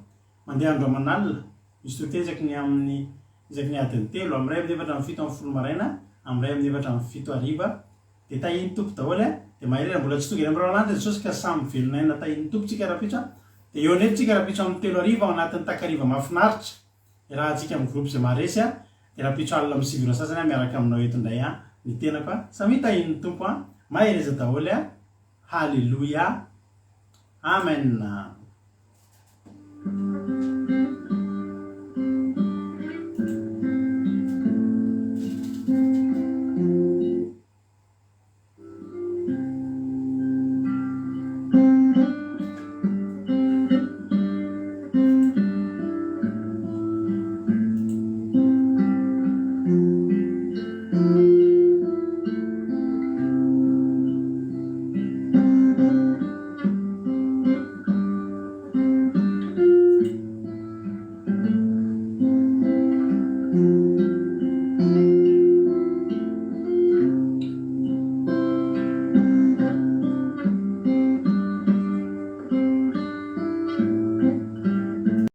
mandeha andro aman'alina misy totezaky ny amin'ny izaky ny adiny 3 amin'ny ray amin'ny 7 amin'ny 7 amin'ny folo maraina amin'ny ray amin'ny 7 amin'ny 7 hariva dia tahiny tompo daholo a dia maherera mbola tsy tonga eny amin'ny raolanda Jesosy ka samy velonaina tahiny tompontsika rapitra dia eo anetitsika rapitra amin'ny 3 hariva ao anatin'ny takariva mahafinaritra raha antsika amin'ny groupe izay maharesy a dia rapitra alina amin'ny 7 sasany a miaraka aminao eto indray a ny tenako a samy tahiny tompo a mahereza daholo a. Haleluia, amen.